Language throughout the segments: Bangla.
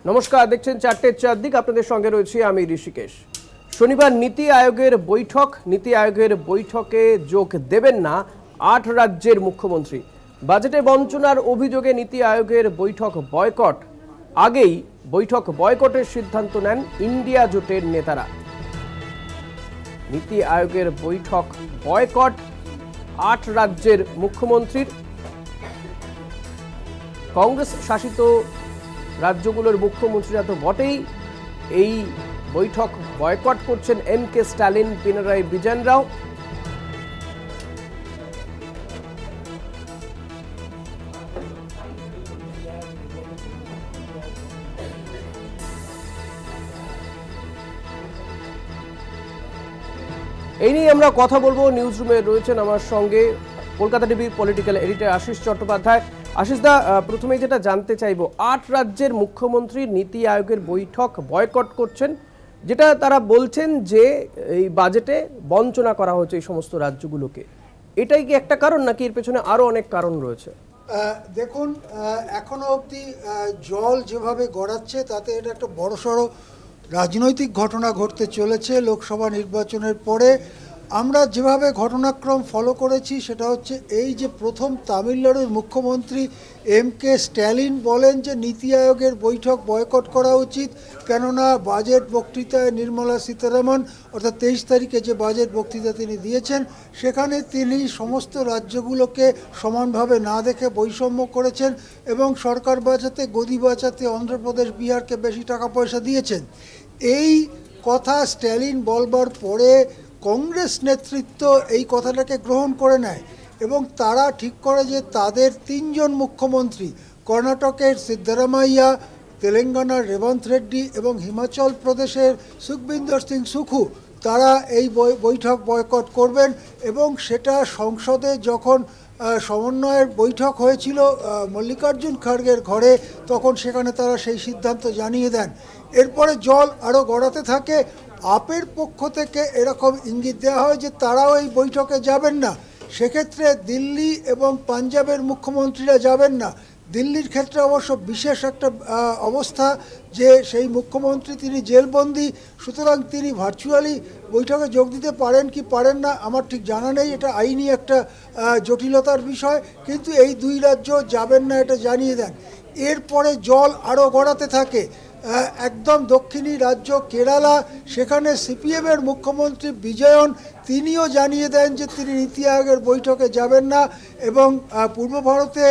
নমস্কার, দেখছেন চারটের চারদিক। আপনাদের সঙ্গে রয়েছি আমি ঋষিকেশ। শনিবার নীতি আয়োগের বৈঠকে যোগ দেবেন না ৮ রাজ্যের মুখ্যমন্ত্রী। বাজেটে বঞ্চনার অভিযোগে নীতি আয়োগের বৈঠক বয়কট। আগেই বৈঠক বয়কটের সিদ্ধান্ত নেন ইন্ডিয়া জোটের নেতারা। নীতি আয়োগের বৈঠক বয়কট ৮ রাজ্যের মুখ্যমন্ত্রীর। কংগ্রেস শাসিত রাজ্যগুলোর মুখ্যমন্ত্রীরা তো বটেই, এই বৈঠক বয়কট করছেন এম.কে. স্ট্যালিন, পিনারাই বিজয়নরাও। এই নিয়ে আমরা কথা বলবো। নিউজ রুমে রয়েছেন আমার সঙ্গে কলকাতা টিভির পলিটিক্যাল এডিটর আশিস চট্টোপাধ্যায়। আশিস দা, প্রথমেই যেটা জানতে চাইবো, ৮ রাজ্যের মুখ্যমন্ত্রী নীতি আয়োগের বৈঠক বয়কট করছেন, যেটা তারা বলছেন যে এই বাজেটে বঞ্চনা করা হচ্ছে এই সমস্ত রাজ্যগুলোকে। এটাই কি একটা কারণ, নাকি এর পেছনে আরো অনেক কারণ রয়েছে? দেখুন, এখনো অবধি জল যেভাবে গড়াচ্ছে তাতে এটা একটা বড়সড় রাজনৈতিক ঘটনা ঘটতে চলেছে। লোকসভা নির্বাচনের পরে আমরা যেভাবে ঘটনাক্রম ফলো করেছি সেটা হচ্ছে এই যে প্রথম তামিলনাড়ুর মুখ্যমন্ত্রী এম.কে. স্ট্যালিন বলেন যে নীতি আয়োগের বৈঠক বয়কট করা উচিত, কেননা বাজেট বক্তৃতায় নির্মলা সীতারামন অর্থাৎ 23 তারিখে যে বাজেট বক্তৃতা তিনি দিয়েছেন সেখানে তিনি সমস্ত রাজ্যগুলোকে সমানভাবে না দেখে বৈষম্য করেছেন এবং সরকার বাঁচাতে, গদি বাঁচাতে অন্ধ্রপ্রদেশ, বিহারকে বেশি টাকা পয়সা দিয়েছেন। এই কথা স্ট্যালিন বলবার পরে কংগ্রেস নেতৃত্ব এই কথাটাকে গ্রহণ করে নেয় এবং তারা ঠিক করে যে তাদের 3 জন মুখ্যমন্ত্রী, কর্ণাটকের সিদ্ধরামাইয়া, তেলেঙ্গানার রেবন্ত রেড্ডি এবং হিমাচল প্রদেশের সুখবিন্দর সিং সুখু, তারা এই বৈঠক বয়কট করবেন। এবং সেটা সংসদে যখন সমন্বয়ের বৈঠক হয়েছিল মল্লিকার্জুন খাড়গের ঘরে, তখন সেখানে তারা সেই সিদ্ধান্ত জানিয়ে দেন। এরপরে জল আরও গড়াতে থাকে। আপের পক্ষ থেকে এরকম ইঙ্গিত দেওয়া হয় যে তারাও এই বৈঠকে যাবেন না। সেক্ষেত্রে দিল্লি এবং পাঞ্জাবের মুখ্যমন্ত্রীরা যাবেন না। দিল্লির ক্ষেত্রে অবশ্য বিশেষ একটা অবস্থা যে সেই মুখ্যমন্ত্রী তিনি জেলবন্দি, সুতরাং তিনি ভার্চুয়ালি বৈঠকে যোগ দিতে পারেন কি পারেন না আমার ঠিক জানা নেই, এটা আইনি একটা জটিলতার বিষয়, কিন্তু এই 2 রাজ্য যাবেন না এটা জানিয়ে দেন। এরপরে জল আরও গড়াতে থাকে। একদম দক্ষিণী রাজ্য কেরালা, সেখানে সিপিএমের মুখ্যমন্ত্রী বিজয়ন তিনিও জানিয়ে দেন যে তিনি নীতি আয়োগের বৈঠকে যাবেন না। এবং পূর্ব ভারতে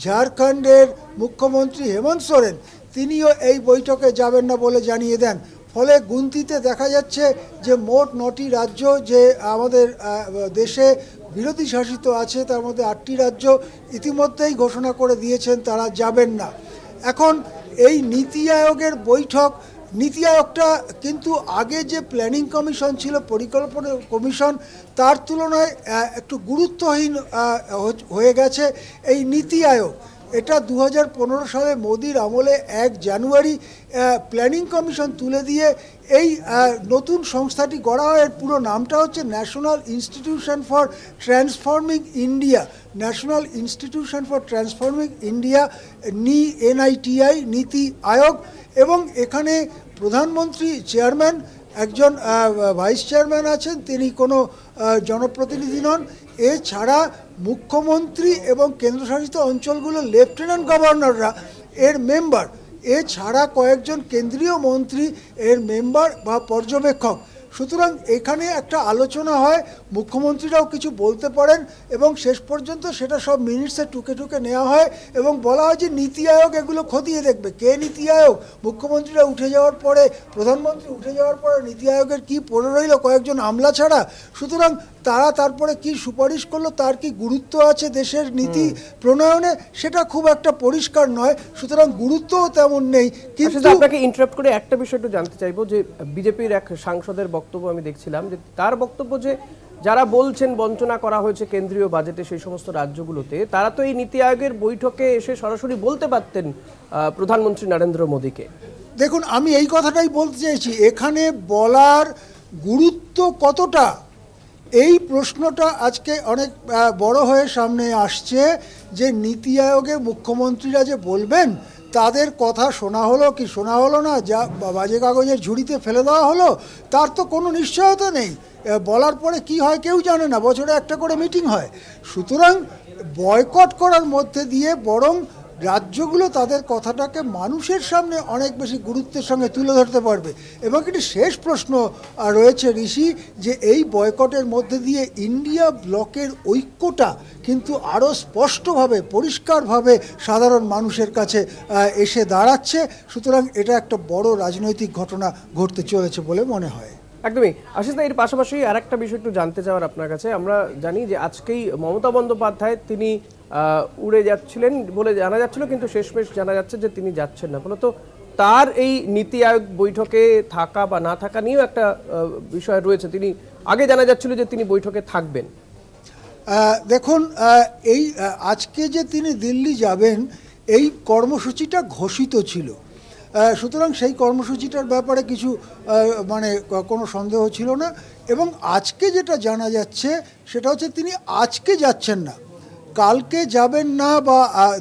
ঝাড়খণ্ডের মুখ্যমন্ত্রী হেমন্ত সোরেন তিনিও এই বৈঠকে যাবেন না বলে জানিয়ে দেন। ফলে গুনতিতে দেখা যাচ্ছে যে মোট 9টি রাজ্য যে আমাদের দেশে বিরোধী শাসিত আছে তার মধ্যে 8টি রাজ্য ইতিমধ্যেই ঘোষণা করে দিয়েছেন তারা যাবেন না। এখন এই নীতি আয়োগের বৈঠক, নীতি আয়োগটা কিন্তু আগে যে প্ল্যানিং কমিশন ছিল, পরিকল্পনা কমিশন, তার তুলনায় একটু গুরুত্বহীন হয়ে গেছে এই নীতি আয়োগ। এটা 2015 সালে মোদির আমলে 1 জানুয়ারি প্ল্যানিং কমিশন তুলে দিয়ে এই নতুন সংস্থাটি গড়া হয়। এর পুরো নামটা হচ্ছে national institution for transforming India, national institution for transforming India, NITI, নীতি আয়োগ। এবং এখানে প্রধানমন্ত্রী চেয়ারম্যান, একজন ভাইস চেয়ারম্যান আছেন, তিনি কোনো জনপ্রতিনিধি নন। এছাড়া মুখ্যমন্ত্রী এবং কেন্দ্রশাসিত অঞ্চলগুলোর লেফটেন্যান্ট গভর্নররা এর মেম্বার, এছাড়া কয়েকজন কেন্দ্রীয় মন্ত্রী এর মেম্বার বা পর্যবেক্ষক। সুতরাং এখানে একটা আলোচনা হয়, মুখ্যমন্ত্রীরাও কিছু বলতে পারেন এবং শেষ পর্যন্ত সেটা সব মিনিটসে টুকে টুকে নেওয়া হয় এবং বলা হয় যে নীতি আয়োগ এগুলো খতিয়ে দেখবে। কে নীতি আয়োগ? মুখ্যমন্ত্রীরা উঠে যাওয়ার পরে, প্রধানমন্ত্রী উঠে যাওয়ার পরে নীতি আয়োগের কী পড়ে রইল কয়েকজন আমলা ছাড়া? সুতরাং তারা তারপরে কি সুপারিশ করলো, তার কি গুরুত্ব আছে দেশের নীতি প্রণয়নে, সেটা খুব একটা পরিষ্কার নয়। সুতরাং গুরুত্বও তেমন নেই। কিন্তু আপনাকে ইন্টারাপ্ট করে একটা বিষয় একটু জানতে চাইবো যে বিজেপির এক সাংসদের বক্তব্য আমি দেখছিলাম, যে তার বক্তব্য যে যারা বলছেন বঞ্চনা করা হয়েছে কেন্দ্রীয় বাজেটে সেই সমস্ত রাজ্যগুলোতে, তারা তো এই নীতি আয়োগের বৈঠকে এসে সরাসরি বলতে পারতেন প্রধানমন্ত্রী নরেন্দ্র মোদীকে। দেখুন, আমি এই কথাটাই বলতে চাইছি, এখানে বলার গুরুত্ব কতটা, এই প্রশ্নটা আজকে অনেক বড় হয়ে সামনে আসছে। যে নীতি আয়োগে মুখ্যমন্ত্রীরা যে বলবেন তাদের কথা শোনা হলো কি শোনা হলো না, যা বাজে কাগজের ঝুড়িতে ফেলে দেওয়া হলো, তার তো কোনো নিশ্চয়তা নেই। বলার পরে কি হয় কেউ জানে না, বছরে একটা করে মিটিং হয়। সুতরাং বয়কট করার মধ্যে দিয়ে বরং রাজ্যগুলো তাদের কথাটাকে মানুষের সামনে অনেক বেশি গুরুত্বের সঙ্গে তুলে ধরতে পারবে। এবং একটি শেষ প্রশ্ন রয়েছে ঋষি, যে এই বয়কটের মধ্যে দিয়ে ইন্ডিয়া ব্লকের ঐক্যটা কিন্তু আরও স্পষ্টভাবে পরিষ্কারভাবে সাধারণ মানুষের কাছে এসে দাঁড়াচ্ছে। সুতরাং এটা একটা বড় রাজনৈতিক ঘটনা ঘটতে চলেছে বলে মনে হয়। একদমই। আশিস দা, এর পাশাপাশি আর একটা বিষয় একটু জানতে চাওয়ার আপনার কাছে। আমরা জানি যে আজকেই মমতা বন্দ্যোপাধ্যায় তিনি উড়ে যাচ্ছিলেন বলে জানা যাচ্ছিল, কিন্তু শেষমেশ জানা যাচ্ছে যে তিনি যাচ্ছেন না। ফলত তার এই নীতি আয়োগ বৈঠকে থাকা বা না থাকা নিয়েও একটা বিষয় রয়েছে। তিনি আগে জানা যাচ্ছিল যে তিনি বৈঠকে থাকবেন। দেখুন, এই আজকে যে তিনি দিল্লি যাবেন এই কর্মসূচিটা ঘোষিত ছিল, সুতরাং সেই কর্মসূচিটার ব্যাপারে কিছু মানে কোনো সন্দেহ ছিল না। এবং আজকে যেটা জানা যাচ্ছে সেটা হচ্ছে তিনি আজকে যাচ্ছেন না, কালকে যাবেন না বা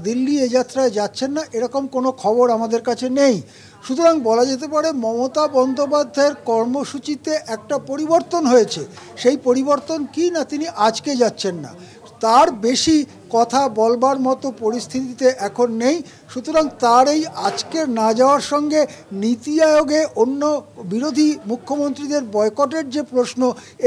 দিল্লি এ যাত্রায় যাচ্ছেন না, এরকম কোনো খবর আমাদের কাছে নেই। সুতরাং বলা যেতে পারে মমতা বন্দ্যোপাধ্যায়ের কর্মসূচিতে একটা পরিবর্তন হয়েছে। সেই পরিবর্তন কি না, তিনি আজকে যাচ্ছেন না, তার বেশি কথা বলবার মতো পরিস্থিতিতে এখন নেই। সুতরাং তার এই আজকের না যাওয়ার সঙ্গে নীতি আয়োগে অন্য বিরোধী মুখ্যমন্ত্রীদের বয়কটের যে প্রশ্ন,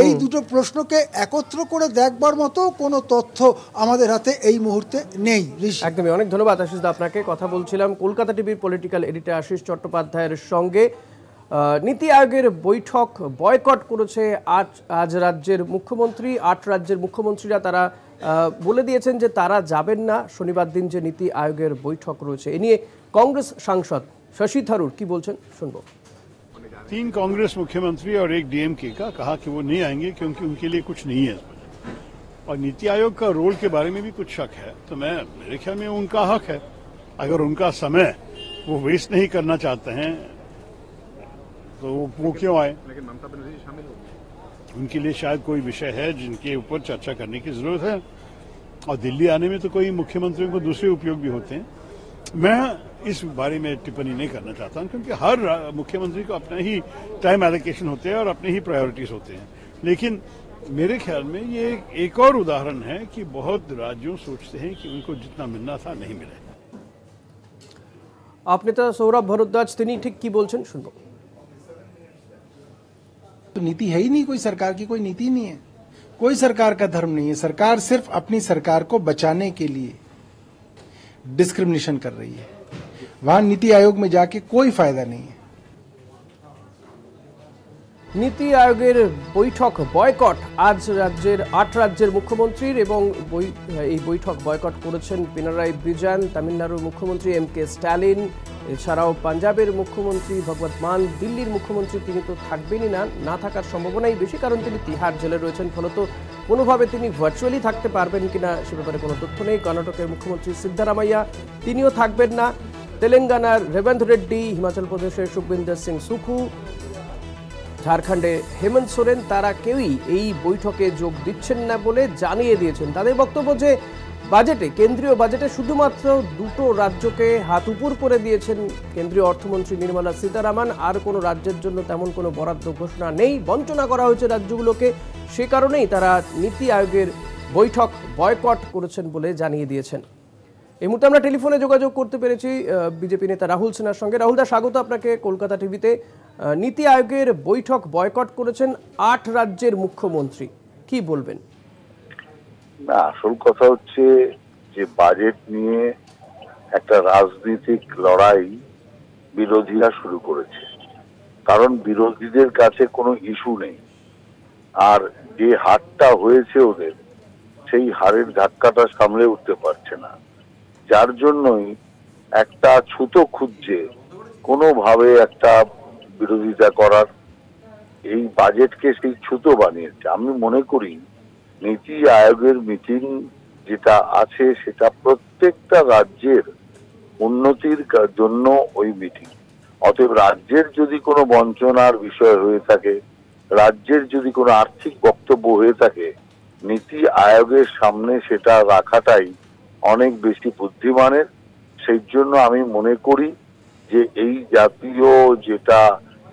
এই দুটো প্রশ্নকে একত্র করে দেখবার মতো কোনো তথ্য আমাদের হাতে এই মুহূর্তে নেই। একদমই। অনেক ধন্যবাদ আশিস দা আপনাকে। কথা বলছিলাম কলকাতা টিভির পলিটিক্যাল এডিটর আশিস চট্টোপাধ্যায়ের সঙ্গে। নীতি আয়োগের বৈঠক বয়কট করেছে আজ রাজ্যের মুখ্যমন্ত্রী। 8 রাজ্যের মুখ্যমন্ত্রীরা তারা বলে দিয়েছেন যে তারা যাবেন না শনিবার দিন যে নীতি আয়োগের বৈঠক রয়েছে। এ নিয়ে কংগ্রেস সাংসদ শশী থারুর কি বলছেন শুনবো। 3 कांग्रेस मुख्यमंत्री और 1 डीएमके का कहा कि वो नहीं आएंगे क्योंकि उनके लिए कुछ नहीं है। और नीति आयोग का रोल के बारे में भी कुछ शक है, तो मेरे ख्याल में उनका हक है। अगर उनका समय वो वेस्ट नहीं करना चाहते हैं तो वो क्यों आए। लेकिन ममता बनर्जी शामिल होगी, उनके लिए शायद कोई विषय है जिनके ऊपर चर्चा करने की जरूरत है। और दिल्ली आने में तो कोई मुख्यमंत्रियों को दूसरे उपयोग भी होते हैं। मैं इस बारे में टिप्पणी नहीं करना चाहता हूं, क्योंकि हर मुख्यमंत्री को अपना ही टाइम एलोकेशन होते हैं और अपने ही प्रायोरिटीज होते हैं। लेकिन मेरे ख्याल में ये एक और उदाहरण है कि बहुत राज्यों सोचते हैं कि उनको जितना मिलना था नहीं मिला। आप नेता सौरभ भारद्वाज তিনি ঠিক কি বলছেন শুনবো। तो नीति है ही नहीं, कोई सरकार की कोई नीति नहीं है, कोई सरकार का धर्म नहीं है। सरकार सिर्फ अपनी सरकार को बचाने के लिए डिस्क्रिमिनेशन कर रही है। वहां नीति आयोग में जाके कोई फायदा नहीं है। নীতি আয়োগের বৈঠক বয়কট আজ রাজ্যের 8 রাজ্যের মুখ্যমন্ত্রীর, এবং এই বৈঠক বয়কট করেছেন পিনারাই বিজয়ন, তামিলনাড়ুর মুখ্যমন্ত্রী এম.কে স্ট্যালিন, এছাড়াও পাঞ্জাবের মুখ্যমন্ত্রী ভগবত মান, দিল্লির মুখ্যমন্ত্রী তিনি তো থাকবেনই না, না থাকার সম্ভাবনাই বেশি, কারণ তিনি তিহার জেলে রয়েছেন। ফলত কোনোভাবে তিনি ভার্চুয়ালি থাকতে পারবেন কিনা সে ব্যাপারে কোনো তথ্য নেই। কর্ণাটকের মুখ্যমন্ত্রী সিদ্ধারামাইয়া তিনিও থাকবেন না, তেলেঙ্গানার রেবন্ত রেড্ডি, হিমাচল প্রদেশের সুখবিন্দর সিং সুখু, ঝাড়খণ্ডে হেমন্ত সোরেন, তারা কেউই এই বৈঠকে যোগ দিচ্ছেন না বলে জানিয়ে দিয়েছেন। তাদের বক্তব্য যে বাজেটে, কেন্দ্রীয় বাজেটে শুধুমাত্র 2টো রাজ্যকে হাত উপর করে দিয়েছেন কেন্দ্রীয় অর্থমন্ত্রী নির্মলা সীতারামন, আর কোনো রাজ্যের জন্য তেমন কোনো বরাদ্দ ঘোষণা নেই, বঞ্চনা করা হয়েছে রাজ্যগুলোকে। সে কারণেই তারা নীতি আয়োগের বৈঠক বয়কট করেছেন বলে জানিয়ে দিয়েছেন। এই মুহূর্তে আমরা টেলিফোনে যোগাযোগ করতে পেরেছি বিজেপি নেতা রাহুল সিনহার সঙ্গে। রাহুল দা, স্বাগত আপনাকে কলকাতা টিভিতে। নীতি আয়োগের বৈঠক বয়কট করেছেন 8 রাজ্যের মুখ্যমন্ত্রী, কি বলবেন? না, আসল কথা হচ্ছে যে বাজেট নিয়ে একটা রাজনৈতিক লড়াই বিরোধীরা শুরু করেছে, কারণ বিরোধীদের কাছে কোনো ইস্যু নেই। আর যে হারটা হয়েছে ওদের, সেই হারের ধাক্কাটা সামলে উঠতে পারছে না, যার জন্যই একটা ছুতো খুঁজছে কোনোভাবে একটা বিরোধিতা করার। এই বাজেটকে সেই ছুতো বানিয়েছে। আমি মনে করি নীতি আয়োগের মিটিং যেটা আছে সেটা প্রত্যেকটা রাজ্যের উন্নতির জন্য ওই মিটিং। অতএব রাজ্যের যদি কোনো বঞ্চনার বিষয় হয়ে থাকে, রাজ্যের যদি কোনো আর্থিক বক্তব্য হয়ে থাকে, নীতি আয়োগের সামনে সেটা রাখাটাই অনেক বেশি বুদ্ধিমানের। সেই জন্য আমি মনে করি যে এই জাতীয় যেটা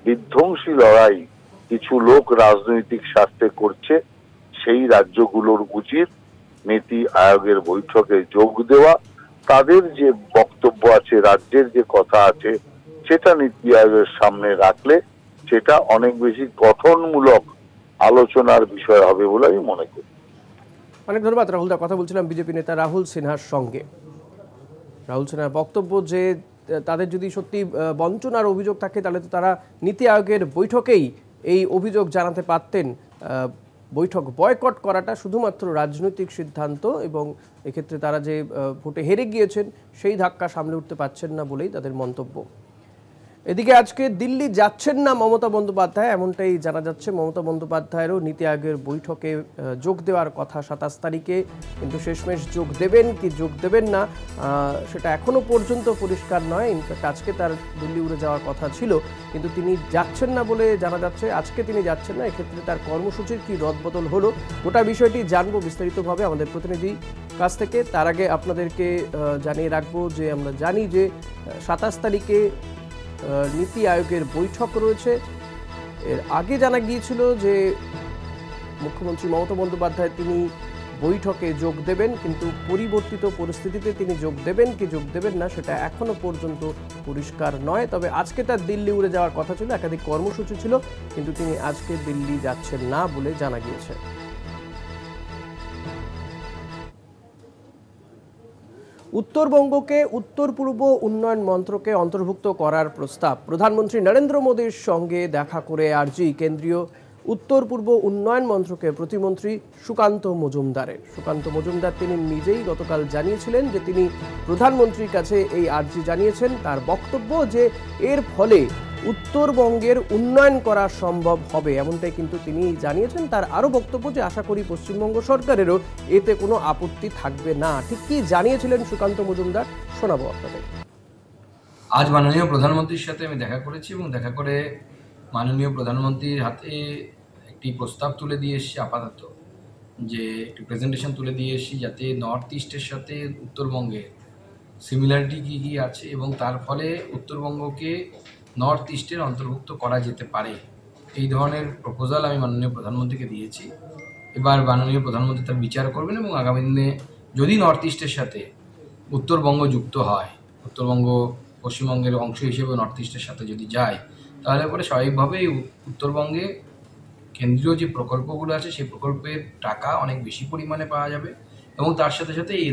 বিধ্বংসী লড়াই কিছু লোক রাজনৈতিক স্বার্থে করছে, সেই রাজ্যগুলোর উচিত নীতি আয়োগের বৈঠকে যোগ দেওয়া, তাদের যে বক্তব্য আছে, রাজ্যের যে কথা আছে, সেটা নীতি আয়োগের সামনে রাখলে সেটা অনেক বেশি গঠনমূলক আলোচনার বিষয় হবে বলে আমি মনে করি। অনেক ধন্যবাদ রাহুল দা। কথা বলছিলাম বিজেপি নেতা রাহুল সিনহার সঙ্গে। রাহুল সিনহার বক্তব্য যে তাদের যদি সত্যি বঞ্চনার অভিযোগ থাকে তাহলে তো তারা নীতি আয়োগের বৈঠকেই এই অভিযোগ জানাতে পারতেন। বৈঠক বয়কট করাটা শুধুমাত্র রাজনৈতিক সিদ্ধান্ত এবং এক্ষেত্রে তারা যে ভোটে হেরে গিয়েছেন সেই ধাক্কা সামলে উঠতে পারছেন না বলেই তাদের মন্তব্য। এদিকে আজকে দিল্লি যাচ্ছেন না মমতা বন্দ্যোপাধ্যায়, এমনটাই জানা যাচ্ছে। মমতা বন্দ্যোপাধ্যায়েরও নীতি আয়োগের বৈঠকে যোগ দেওয়ার কথা 27 তারিখে, কিন্তু শেষমেশ যোগ দেবেন কি যোগ দেবেন না সেটা এখনো পর্যন্ত পরিষ্কার নয়। ইনফ্যাক্ট আজকে তার দিল্লি উড়ে যাওয়ার কথা ছিল, কিন্তু তিনি যাচ্ছেন না বলে জানা যাচ্ছে। আজকে তিনি যাচ্ছেন না, এক্ষেত্রে তার কর্মসূচির কি রদবদল হলো গোটা বিষয়টি জানবো বিস্তারিতভাবে আমাদের প্রতিনিধি কাছ থেকে। তার আগে আপনাদেরকে জানিয়ে রাখবো যে আমরা জানি যে 27 তারিখে নীতি আয়োগের বৈঠক রয়েছে। এর আগে জানা গিয়েছিল যে মুখ্যমন্ত্রী মমতা বন্দ্যোপাধ্যায় তিনি বৈঠকে যোগ দেবেন, কিন্তু পরিবর্তিত পরিস্থিতিতে তিনি যোগ দেবেন কি যোগ দেবেন না সেটা এখনো পর্যন্ত পরিষ্কার নয়। তবে আজকে তার দিল্লি উড়ে যাওয়ার কথা ছিল, একাধিক কর্মসূচি ছিল, কিন্তু তিনি আজকে দিল্লি যাচ্ছেন না বলে জানা গিয়েছে। উত্তরবঙ্গকে উত্তর পূর্ব উন্নয়ন মন্ত্রকে অন্তর্ভুক্ত করার প্রস্তাব প্রধানমন্ত্রী নরেন্দ্র মোদীর সঙ্গে দেখা করে আর্জি কেন্দ্রীয় উত্তর পূর্ব উন্নয়ন মন্ত্রকের প্রতিমন্ত্রী সুকান্ত মজুমদারের। সুকান্ত মজুমদার তিনি নিজেই গতকাল জানিয়েছিলেন যে তিনি প্রধানমন্ত্রীর কাছে এই আর্জি জানিয়েছেন। তার বক্তব্য যে এর ফলে উত্তরবঙ্গের উন্নয়ন করা সম্ভব হবে, এমনটাই কিন্তু তিনি জানিয়েছেন। তার আরও বক্তব্য যে আশা করি পশ্চিমবঙ্গ সরকারেরও এতে কোনো আপত্তি থাকবে না। ঠিক কি জানিয়েছিলেন সুকান্ত মজুমদার, শোনাবো আপনাদের। আজ মাননীয় প্রধানমন্ত্রীর সাথে আমি দেখা করেছি এবং দেখা করে মাননীয় প্রধানমন্ত্রীর হাতে একটি প্রস্তাব তুলে দিয়ে এসেছি, আপাতত যে একটি প্রেজেন্টেশন তুলে দিয়ে এসেছি যাতে নর্থ ইস্টের সাথে উত্তরবঙ্গের সিমিলারিটি কী কী আছে এবং তার ফলে উত্তরবঙ্গকে নর্থ ইস্টের অন্তর্ভুক্ত করা যেতে পারে, এই ধরনের প্রপোজাল আমি মাননীয় প্রধানমন্ত্রীকে দিয়েছি। এবার মাননীয় প্রধানমন্ত্রী তার বিচার করবেন এবং আগামী দিনে যদি নর্থ ইস্টের সাথে উত্তরবঙ্গ যুক্ত হয়, উত্তরবঙ্গ পশ্চিমবঙ্গের অংশ হিসেবে নর্থ ইস্টের সাথে যদি যায়, তাহলে পরে স্বাভাবিকভাবেই উত্তরবঙ্গে কেন্দ্রীয় যে প্রকল্পগুলো আছে সেই প্রকল্পের টাকা অনেক বেশি পরিমাণে পাওয়া যাবে এবং তার সাথে সাথে এই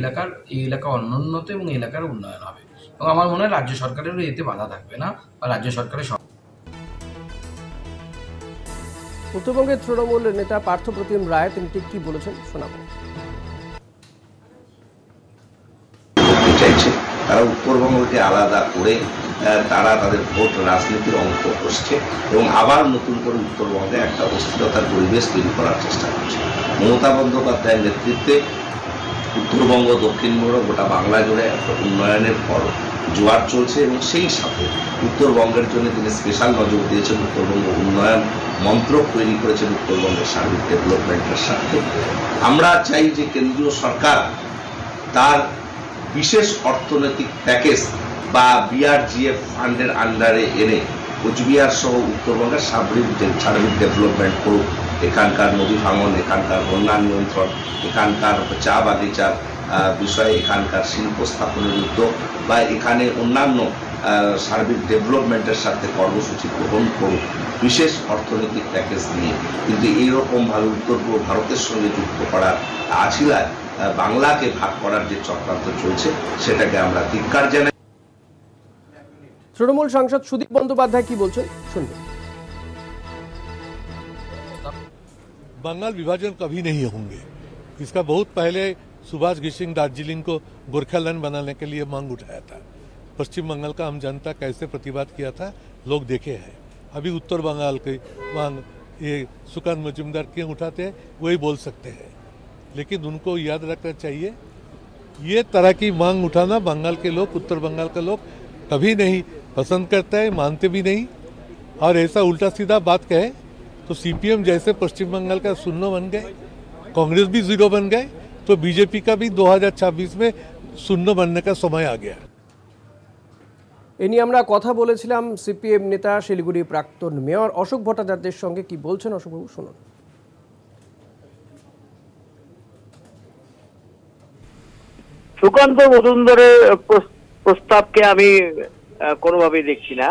এলাকা অনুন্নত এবং এই এলাকার উন্নয়ন হবে এবং আমার মনে হয় রাজ্য সরকারেরও এতে বাধা থাকবে না বা রাজ্য সরকারের। উত্তরবঙ্গের তৃণমূল নেতা পার্থপ্রতিম রায় তিনি ঠিক কি বলেছেন শোনাবো। তারা উত্তরবঙ্গকে আলাদা করে তারা তাদের ভোট রাজনীতির অঙ্ক করছে এবং আবার নতুন করে উত্তরবঙ্গে একটা অস্থিরতার পরিবেশ তৈরি করার চেষ্টা করছে। মমতা বন্দ্যোপাধ্যায়ের নেতৃত্বে উত্তরবঙ্গ দক্ষিণবঙ্গ গোটা বাংলা জুড়ে একটা উন্নয়নের পর জোয়ার চলছে এবং সেই সাথে উত্তরবঙ্গের জন্য তিনি স্পেশাল নজর দিয়েছেন। উত্তরবঙ্গ উন্নয়ন মন্ত্রক তৈরি করেছেন উত্তরবঙ্গের সার্বিক ডেভেলপমেন্টের সাথে। আমরা চাই যে কেন্দ্রীয় সরকার তার বিশেষ অর্থনৈতিক প্যাকেজ বা বিআরজিএফ ফান্ডের আন্ডারে এনে কোচবিহার সহ উত্তরবঙ্গের সার্বিক ডেভেলপমেন্ট করুক। এখানকার নদী ভাঙন, এখানকার বন্যা নিয়ন্ত্রণ, এখানকার চা বাগিচার বিষয়ে, এখানকার শিল্প স্থাপনের উদ্যোগ বা এখানে অন্যান্য সার্বিক ডেভেলপমেন্টের সাথে কর্মসূচি গ্রহণ করুক বিশেষ অর্থনৈতিক প্যাকেজ নিয়ে। কিন্তু এইরকমভাবে উত্তর পূর্ব ভারতের সঙ্গে যুক্ত করার আছিলায় বাংলাকে ভাগ করার যে চক্রান্ত চলছে সেটাকে আমরা ধিক্কার জানাই। তৃণমূল সাংসদ সুদীপ বন্দ্যোপাধ্যায় কি বলছেন শুনবেন। बंगाल विभाजन कभी नहीं होंगे, इसका बहुत पहले सुभाष घिसिंग दार्जिलिंग को गोरखालैंड बनाने के लिए मांग उठाया था। पश्चिम बंगाल का आम जनता कैसे प्रतिवाद किया था लोग देखे हैं। अभी उत्तर बंगाल की मांग ये सुकांत मजूमदार क्यों उठाते हैं वही बोल सकते हैं, लेकिन उनको याद रखना चाहिए ये तरह की मांग उठाना बंगाल के लोग, उत्तर बंगाल के लोग कभी नहीं पसंद करते हैं, मानते भी नहीं। और ऐसा उल्टा सीधा बात कहे तो सीपीएम जैसे पश्चिम बंगाल का शून्य बन गए, कांग्रेस भी जीरो बन गए, तो बीजेपी का भी 2026 में शून्य बनने का समय आ गया। এ নিয়ে আমরা কথা বলেছিলাম সিপিএম নেতা শিলিগুড়ি প্রাক্তন মেয়র অশোক ভট্টাচার্যের সঙ্গে। কি বলছেন অশোকবাবু, শুনুন। সুকান্ত মজুমদারের প্রস্তাবকে আমি কোনোভাবেই দেখছি না,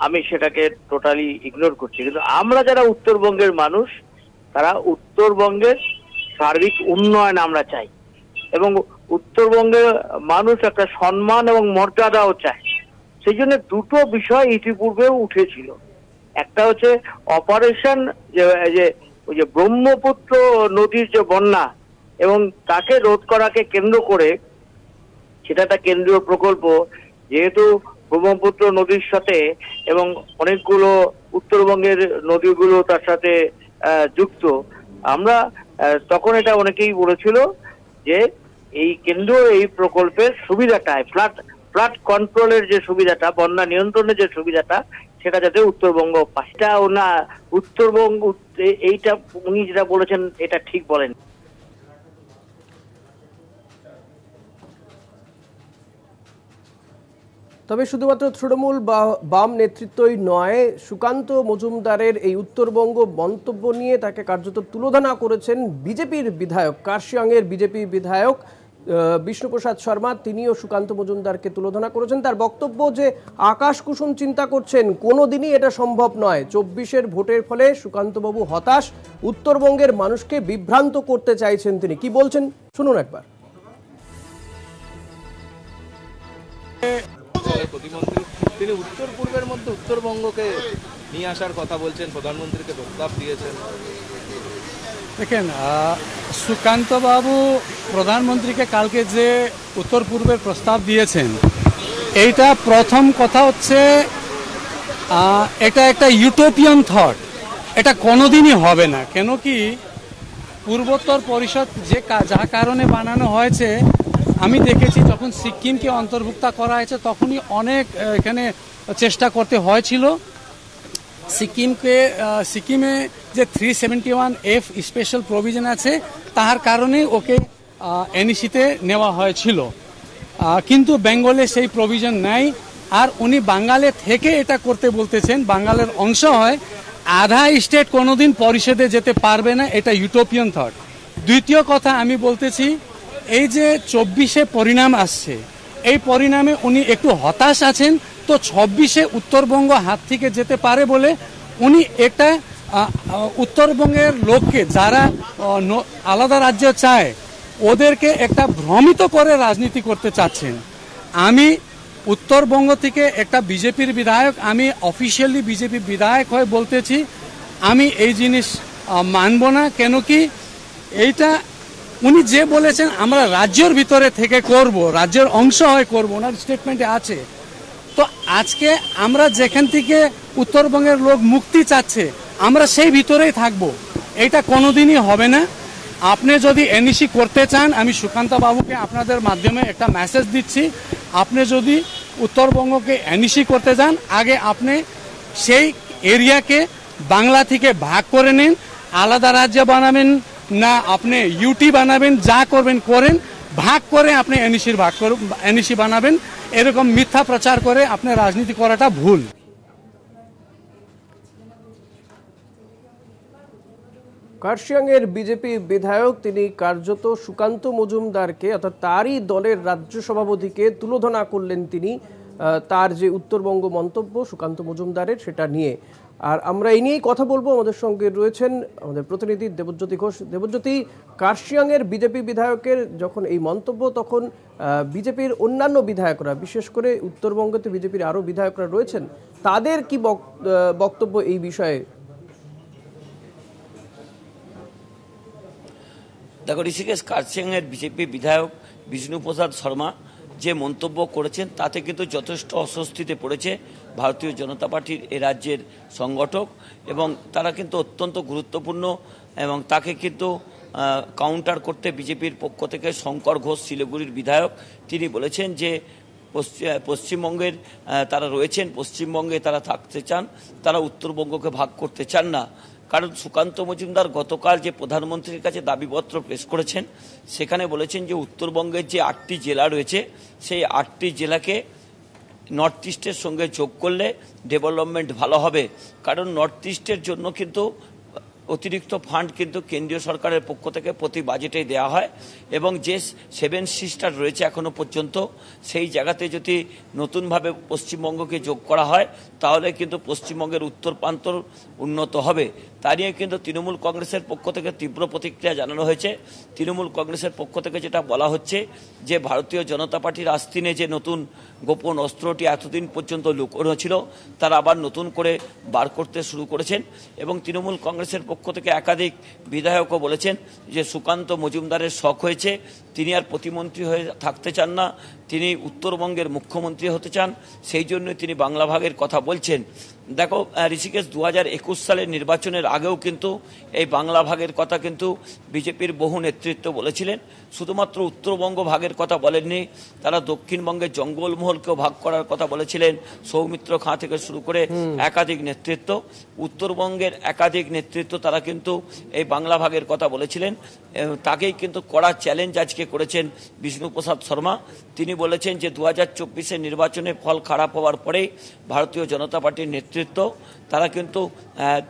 আমি সেটাকে টোটালি ইগনোর করছি। কিন্তু আমরা যারা উত্তরবঙ্গের মানুষ, তারা উত্তরবঙ্গের সার্বিক উন্নয়ন আমরা চাই, এবং উত্তরবঙ্গের মানুষ একটা সম্মান এবং মর্যাদাও চায়। সেই জন্য দুটো বিষয় ইতিপূর্বেও উঠেছিল। একটা হচ্ছে অপারেশন, ওই যে ব্রহ্মপুত্র নদীর যে বন্যা এবং তাকে রোধ করাকে কেন্দ্র করে, সেটা একটা কেন্দ্রীয় প্রকল্প। যেহেতু ব্রহ্মপুত্র নদীর সাথে এবং অনেকগুলো উত্তরবঙ্গের নদীগুলো তার সাথে যুক্ত, আমরা তখন এটা অনেকেই বলেছিল যে এই কেন্দ্রীয় এই প্রকল্পের সুবিধাটায় ফ্লাড কন্ট্রোলের যে সুবিধাটা, বন্যা নিয়ন্ত্রণের যে সুবিধাটা, সেটা যাতে উত্তরবঙ্গ পায়। এটা না উত্তরবঙ্গ, এইটা উনি যেটা বলেছেন এটা ঠিক বলেন। তবে শুধুমাত্র তৃণমূল বা বাম নেতৃত্বই নয়, সুকান্ত মজুমদারের এই উত্তরবঙ্গ মন্তব্য নিয়ে তাকে কার্যত তুলোধনা করেছেন বিজেপির বিধায়ক, কার্শিয়াংয়ের বিজেপি বিধায়ক বিষ্ণুপ্রসাদ শর্মা। তিনিও সুকান্ত মজুমদারকে তুলোধনা করেছেন। তার বক্তব্য যে আকাশ কুসুম চিন্তা করছেন, কোনোদিনই এটা সম্ভব নয়। 24-এর ভোটের ফলে সুকান্তবাবু হতাশ, উত্তরবঙ্গের মানুষকে বিভ্রান্ত করতে চাইছেন তিনি। কি বলছেন শুনুন একবার। প্রতিমন্ত্রী তিনি উত্তর পূর্বের মধ্যে উত্তরবঙ্গকে নিয়ে আসার কথা বলছেন, প্রধানমন্ত্রীকে প্রস্তাব দিয়েছেন। দেখেন, সুকান্ত বাবু প্রধানমন্ত্রীকে কালকে যে উত্তর পূর্বের প্রস্তাব দিয়েছেন, এইটা প্রথম কথা হচ্ছে এটা একটা ইউটোপিয়ান থট। এটা কোনোদিনই হবে না। কেন কি পূর্বোত্তর পরিষদ যা কারণে বানানো হয়েছে, আমি দেখেছি যখন সিকিমকে অন্তর্ভুক্ত করা হয়েছে তখনই অনেক এখানে চেষ্টা করতে হয়েছিল। সিকিমে যে 371F স্পেশাল প্রভিশন আছে, তার কারণে ওকে এনইসিতে নেওয়া হয়েছিল। কিন্তু বেঙ্গলে সেই প্রভিশন নেই। আর উনি বাঙালি থেকে এটা করতে বলতেছেন, বাঙালির অংশ হয়, আধা স্টেট কোনোদিন পরিষদে যেতে পারবে না। এটা ইউটোপিয়ান থট। দ্বিতীয় কথা আমি বলতেছি, এই যে 24-এ পরিণাম আসছে, এই পরিণামে উনি একটু হতাশ আছেন। তো 26-এ উত্তরবঙ্গ হাত থেকে যেতে পারে বলে উনি একটা উত্তরবঙ্গের লোককে, যারা আলাদা রাজ্য চায়, ওদেরকে একটা ভ্রমিত করে রাজনীতি করতে চাচ্ছেন। আমি উত্তরবঙ্গ থেকে একটা বিজেপির বিধায়ক, আমি অফিসিয়ালি বিজেপি বিধায়ক হয়ে বলতেছি, আমি এই জিনিস মানব না। কেন কি এইটা উনি যে বলেছেন আমরা রাজ্যের ভিতরে থেকে করব, রাজ্যের অংশ হয়ে করব, ওনার স্টেটমেন্টে আছে। তো আজকে আমরা যেখান থেকে উত্তরবঙ্গের লোক মুক্তি চাচ্ছে, আমরা সেই ভিতরেই থাকব। এটা কোনোদিনই হবে না। আপনি যদি এনইসি করতে চান, আমি সুকান্ত বাবুকে আপনাদের মাধ্যমে একটা মেসেজ দিচ্ছি, আপনি যদি উত্তরবঙ্গকে এনইসি করতে চান, আগে আপনি সেই এরিয়াকে বাংলা থেকে ভাগ করে নিন। আলাদা রাজ্য বানাবেন না, আপনি ইউটি বানাবেন, যা করবেন করেন, ভাগ করে আপনি এনইসি বানাবেন। এরকম মিথ্যা প্রচার করে আপনি রাজনীতি করাটা ভুল। কার্শিয়াংয়ের বিজেপি বিধায়ক, তিনি কার্যত সুকান্ত মজুমদারকে, অর্থাৎ তারই দলের রাজ্য সভাপতিকে তুলোধনা করলেন তিনি, তার যে উত্তরবঙ্গ মন্তব্য সুকান্ত মজুমদারের সেটা নিয়ে। আর আমরা এই নিয়েই কথা বলবো। আমাদের সঙ্গে রয়েছেন আমাদের প্রতিনিধি দেবজ্যোতি ঘোষ। দেবজ্যোতি, কার্শিয়াংয়ের বিজেপি বিধায়কের যখন এই মন্তব্য, তখন বিজেপির অন্যান্য বিধায়করা, বিশেষ করে উত্তরবঙ্গতে বিজেপির আরও বিধায়করা রয়েছেন, তাদের কি বক্তব্য এই বিষয়ে? দেখো ঋষিকেশ, কার্শিয়াংয়ের বিজেপি বিধায়ক বিষ্ণুপ্রসাদ শর্মা যে মন্তব্য করেছেন, তাতে কিন্তু যথেষ্ট অস্বস্তিতে পড়েছে ভারতীয় জনতা পার্টির এ রাজ্যের সংগঠক, এবং তারা কিন্তু অত্যন্ত গুরুত্বপূর্ণ। এবং তাকে কিন্তু কাউন্টার করতে বিজেপির পক্ষ থেকে শঙ্কর ঘোষ, শিলিগুড়ির বিধায়ক, তিনি বলেছেন যে পশ্চিমবঙ্গের তারা রয়েছেন, পশ্চিমবঙ্গে তারা থাকতে চান, তারা উত্তরবঙ্গকে ভাগ করতে চান না। কারণ সুকান্ত মজুমদার গতকাল যে প্রধানমন্ত্রীর কাছে দাবিপত্র পেশ করেছেন, সেখানে বলেছেন যে উত্তরবঙ্গের যে 8টি জেলা রয়েছে, সেই 8টি জেলাকে নর্থ ইস্টের সঙ্গে যোগ করলে ডেভেলপমেন্ট ভালো হবে, কারণ নর্থ ইস্টের জন্য কিন্তু অতিরিক্ত ফান্ড কিন্তু কেন্দ্রীয় সরকারের পক্ষ থেকে প্রতি বাজেটেই দেওয়া হয়, এবং যে 7 সিস্টার রয়েছে এখনো পর্যন্ত সেই জায়গাতে যদি নতুনভাবে পশ্চিমবঙ্গকে যোগ করা হয় তাহলে কিন্তু পশ্চিমবঙ্গের উত্তর প্রান্তর উন্নত হবে। তা নিয়ে কিন্তু তৃণমূল কংগ্রেসের পক্ষ থেকে তীব্র প্রতিক্রিয়া জানানো হয়েছে। তৃণমূল কংগ্রেসের পক্ষ থেকে যেটা বলা হচ্ছে যে ভারতীয় জনতা পার্টির আস্তিনে যে নতুন গোপন অস্ত্রটি এতদিন পর্যন্ত লুকোনো ছিল তারা আবার নতুন করে বার করতে শুরু করেছেন, এবং তৃণমূল কংগ্রেসের পক্ষ থেকে একাধিক বিধায়কও বলেছেন যে সুকান্ত মজুমদারের শখ হয়েছে, তিনি আর প্রতিমন্ত্রী হয়ে থাকতে চান না, তিনি উত্তরবঙ্গের মুখ্যমন্ত্রী হতে চান, সেই জন্য তিনি বাংলা ভাগের কথা বলছেন। দেখো ঋষিকেশ, 2021 সালের নির্বাচনের আগেও কিন্তু এই বাংলা ভাগের কথা কিন্তু বিজেপির বহু নেতৃত্ব বলেছিলেন। শুধুমাত্র উত্তরবঙ্গ ভাগের কথা বলেননি, তারা দক্ষিণবঙ্গের জঙ্গলমহলকেও ভাগ করার কথা বলেছিলেন। সৌমিত্র খাঁ থেকে শুরু করে একাধিক নেতৃত্ব, উত্তরবঙ্গের একাধিক নেতৃত্ব তারা কিন্তু এই বাংলা ভাগের কথা বলেছিলেন। তাকেই কিন্তু কড়া চ্যালেঞ্জ আজকে করেছেন বিষ্ণুপ্রসাদ শর্মা। তিনি বলেছেন যে 2024 নির্বাচনে ফল খারাপ হওয়ার পরেই ভারতীয় জনতা পার্টির নেতৃত্ব তারা কিন্তু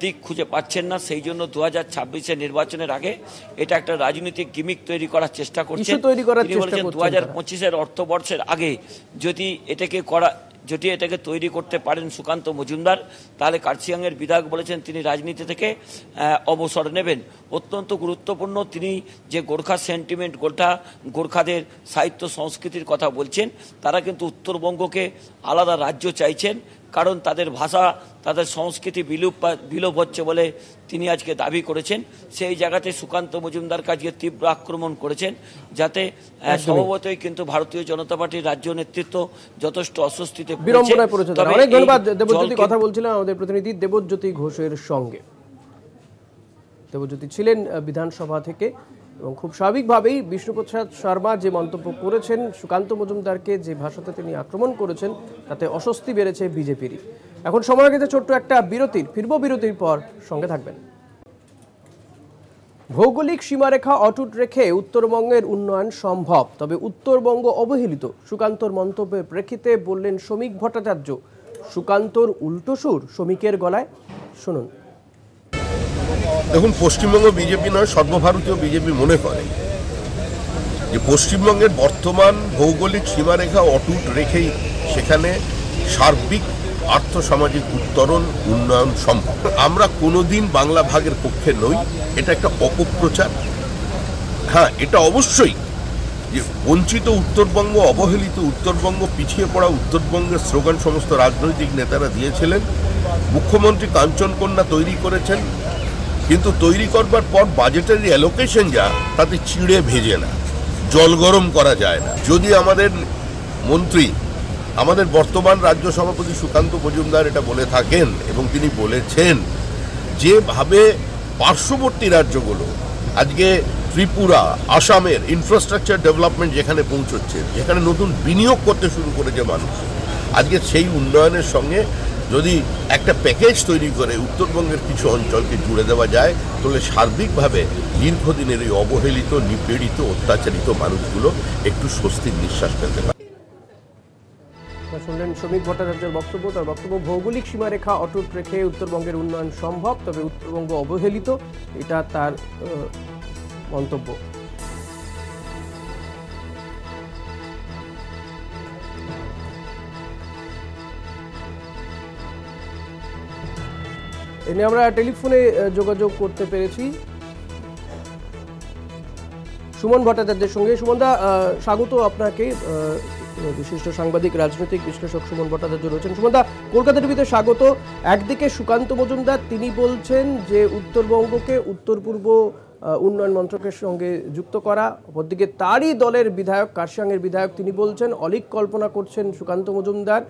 দিক খুঁজে পাচ্ছেন না, সেই জন্য 2026 নির্বাচনের আগে এটা একটা রাজনৈতিক গিমিক তৈরি করার চেষ্টা করছেন। তিনি বলেছেন 2025 অর্থবর্ষের আগে যদি এটাকে তৈরি করতে পারেন সুকান্ত মজুমদার, তাহলে কার্শিয়াংয়ের বিধায়ক বলেছেন তিনি রাজনীতি থেকে অবসর নেবেন। অত্যন্ত গুরুত্বপূর্ণ, তিনি যে গোর্খা সেন্টিমেন্ট, গোর্খাদের সাহিত্য সংস্কৃতির কথা বলছেন, তারা কিন্তু উত্তরবঙ্গকে আলাদা রাজ্য চাইছেন, কারণ তাদের ভাষা তাদের সংস্কৃতি বিলোপ হচ্ছে বলে তিনি আজকে দাবি করেছেন। সেই জায়গাতে সুকান্ত মজুমদারকে আজকে তীব্র আক্রমণ করেছেন, যাতে স্বভাবতই কিন্তু ভারতীয় জনতা পার্টির রাজ্য নেতৃত্ব যথেষ্ট অস্বস্তিতে পড়েছে। অনেক ধন্যবাদ দেবজ্যোতি। কথা বলছিলাম আমাদের প্রতিনিধি দেবজ্যোতি ঘোষের সঙ্গে। দেবজ্যোতি ছিলেন বিধানসভা থেকে, এবং খুব স্বাভাবিকভাবেই বিষ্ণুপ্রসাদ শর্মা যে মন্তব্য করেছেন, সুকান্ত মজুমদারকে যে ভাষাতে তিনি আক্রমণ করেছেন, তাতে অস্বস্তি বেড়েছে বিজেপিরই। এখন সময় গেছে ছোট্ট একটা বিরতির, ফিরবো বিরতির পর, সঙ্গে থাকবেন। ভৌগোলিক সীমারেখা অটুট রেখে উত্তরবঙ্গের উন্নয়ন সম্ভব, তবে উত্তরবঙ্গ অবহেলিত। সুকান্তর মন্তব্যের প্রেক্ষিতে বললেন শ্রমিক ভট্টাচার্য। সুকান্তর উল্টো সুর শ্রমিকের গলায়, শুনুন। দেখুন, পশ্চিমবঙ্গ বিজেপি নয়, সর্বভারতীয় বিজেপি মনে করে যে পশ্চিমবঙ্গের বর্তমান ভৌগোলিক সীমারেখা অটুট রেখেই সেখানে সার্বিক আর্থসামাজিক উত্তরণ উন্নয়ন সম্ভব। আমরা কোনোদিন বাংলা ভাগের পক্ষে নই, এটা একটা অপপ্রচার। হ্যাঁ, এটা অবশ্যই যে বঞ্চিত উত্তরবঙ্গ, অবহেলিত উত্তরবঙ্গ, পিছিয়ে পড়া উত্তরবঙ্গের স্লোগান সমস্ত রাজনৈতিক নেতারা দিয়েছিলেন। মুখ্যমন্ত্রী কাঞ্চনকন্যা তৈরি করেছেন, কিন্তু তৈরি করবার পর বাজেটের অ্যালোকেশন যা, তাতে চিড়ে ভেজে না, জল গরম করা যায় না। যদি আমাদের মন্ত্রী, আমাদের বর্তমান রাজ্য সভাপতি সুকান্ত মজুমদার এটা বলে থাকেন, এবং তিনি বলেছেন যেভাবে পার্শ্ববর্তী রাজ্যগুলো আজকে ত্রিপুরা, আসামের ইনফ্রাস্ট্রাকচার ডেভেলপমেন্ট যেখানে পৌঁছচ্ছে, যেখানে নতুন বিনিয়োগ করতে শুরু করেছে মানুষ, আজকে সেই উন্নয়নের সঙ্গে যদি একটা প্যাকেজ তৈরি করে উত্তরবঙ্গের কিছু অঞ্চলকে জুড়ে দেওয়া যায়, তাহলে সার্বিকভাবে দীর্ঘদিনের এই অবহেলিত, নিপীড়িত, অত্যাচারিত মানুষগুলো একটু স্বস্তির নিঃশ্বাস পেতে পারে। শুনলেন শ্রমিক ভট্টাচার্যের বক্তব্য। তার বক্তব্য, ভৌগোলিক সীমারেখা অটুট রেখে উত্তরবঙ্গের উন্নয়ন সম্ভব, তবে উত্তরবঙ্গ অবহেলিত, এটা তার মন্তব্য। এ নিয়ে আমরা টেলিফোনে যোগাযোগ করতে পেরেছি সুমন ভট্টাচার্যের সঙ্গে। সুমনদা, স্বাগত আপনাকে। বিশিষ্ট সাংবাদিক, রাজনৈতিক বিশ্লেষক সুমন ভট্টাচার্য রয়েছেন। সুমনদা, কলকাতা টিভিতে স্বাগত। একদিকে সুকান্ত মজুমদার, তিনি বলছেন যে উত্তরবঙ্গকে উত্তর পূর্ব উন্নয়ন মন্ত্রকের সঙ্গে যুক্ত করা, অপরদিকে তারই দলের বিধায়ক, কার্শিয়াংয়ের বিধায়ক, তিনি বলছেন অলীক কল্পনা করছেন সুকান্ত মজুমদার।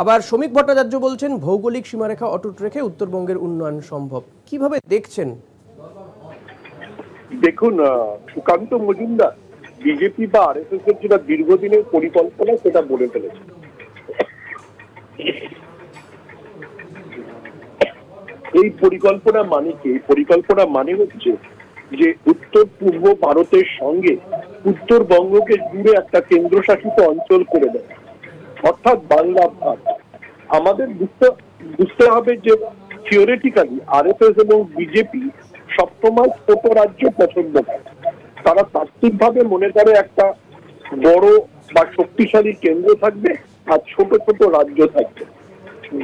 আবার শ্রমিক ভট্টাচার্য বলছেন ভৌগোলিক সীমারেখা অটুট রেখে উত্তরবঙ্গের উন্নয়ন সম্ভব। কিভাবে দেখছেন? দেখুন, সুকান্ত মজুমদার বিজেপি বা আরএসএস এর যেটা দীর্ঘদিনের পরিকল্পনা সেটা বলে ফেলেছে। এই পরিকল্পনা মানে কি? এই পরিকল্পনা মানে হচ্ছে যে উত্তর পূর্ব ভারতের সঙ্গে উত্তরবঙ্গকে জুড়ে একটা কেন্দ্রশাসিত অঞ্চল করে দেয়। অর্থাৎ বাংলা ভাগ। আমাদের বুঝতে হবে যে থিওরিটিক্যালি আরএসএস এবং বিজেপি সবসময় ছোট রাজ্য পছন্দ করে। তারা তাত্ত্বিকভাবে মনে করে একটা বড় বা শক্তিশালী কেন্দ্র থাকবে আর ছোট ছোট রাজ্য থাকবে।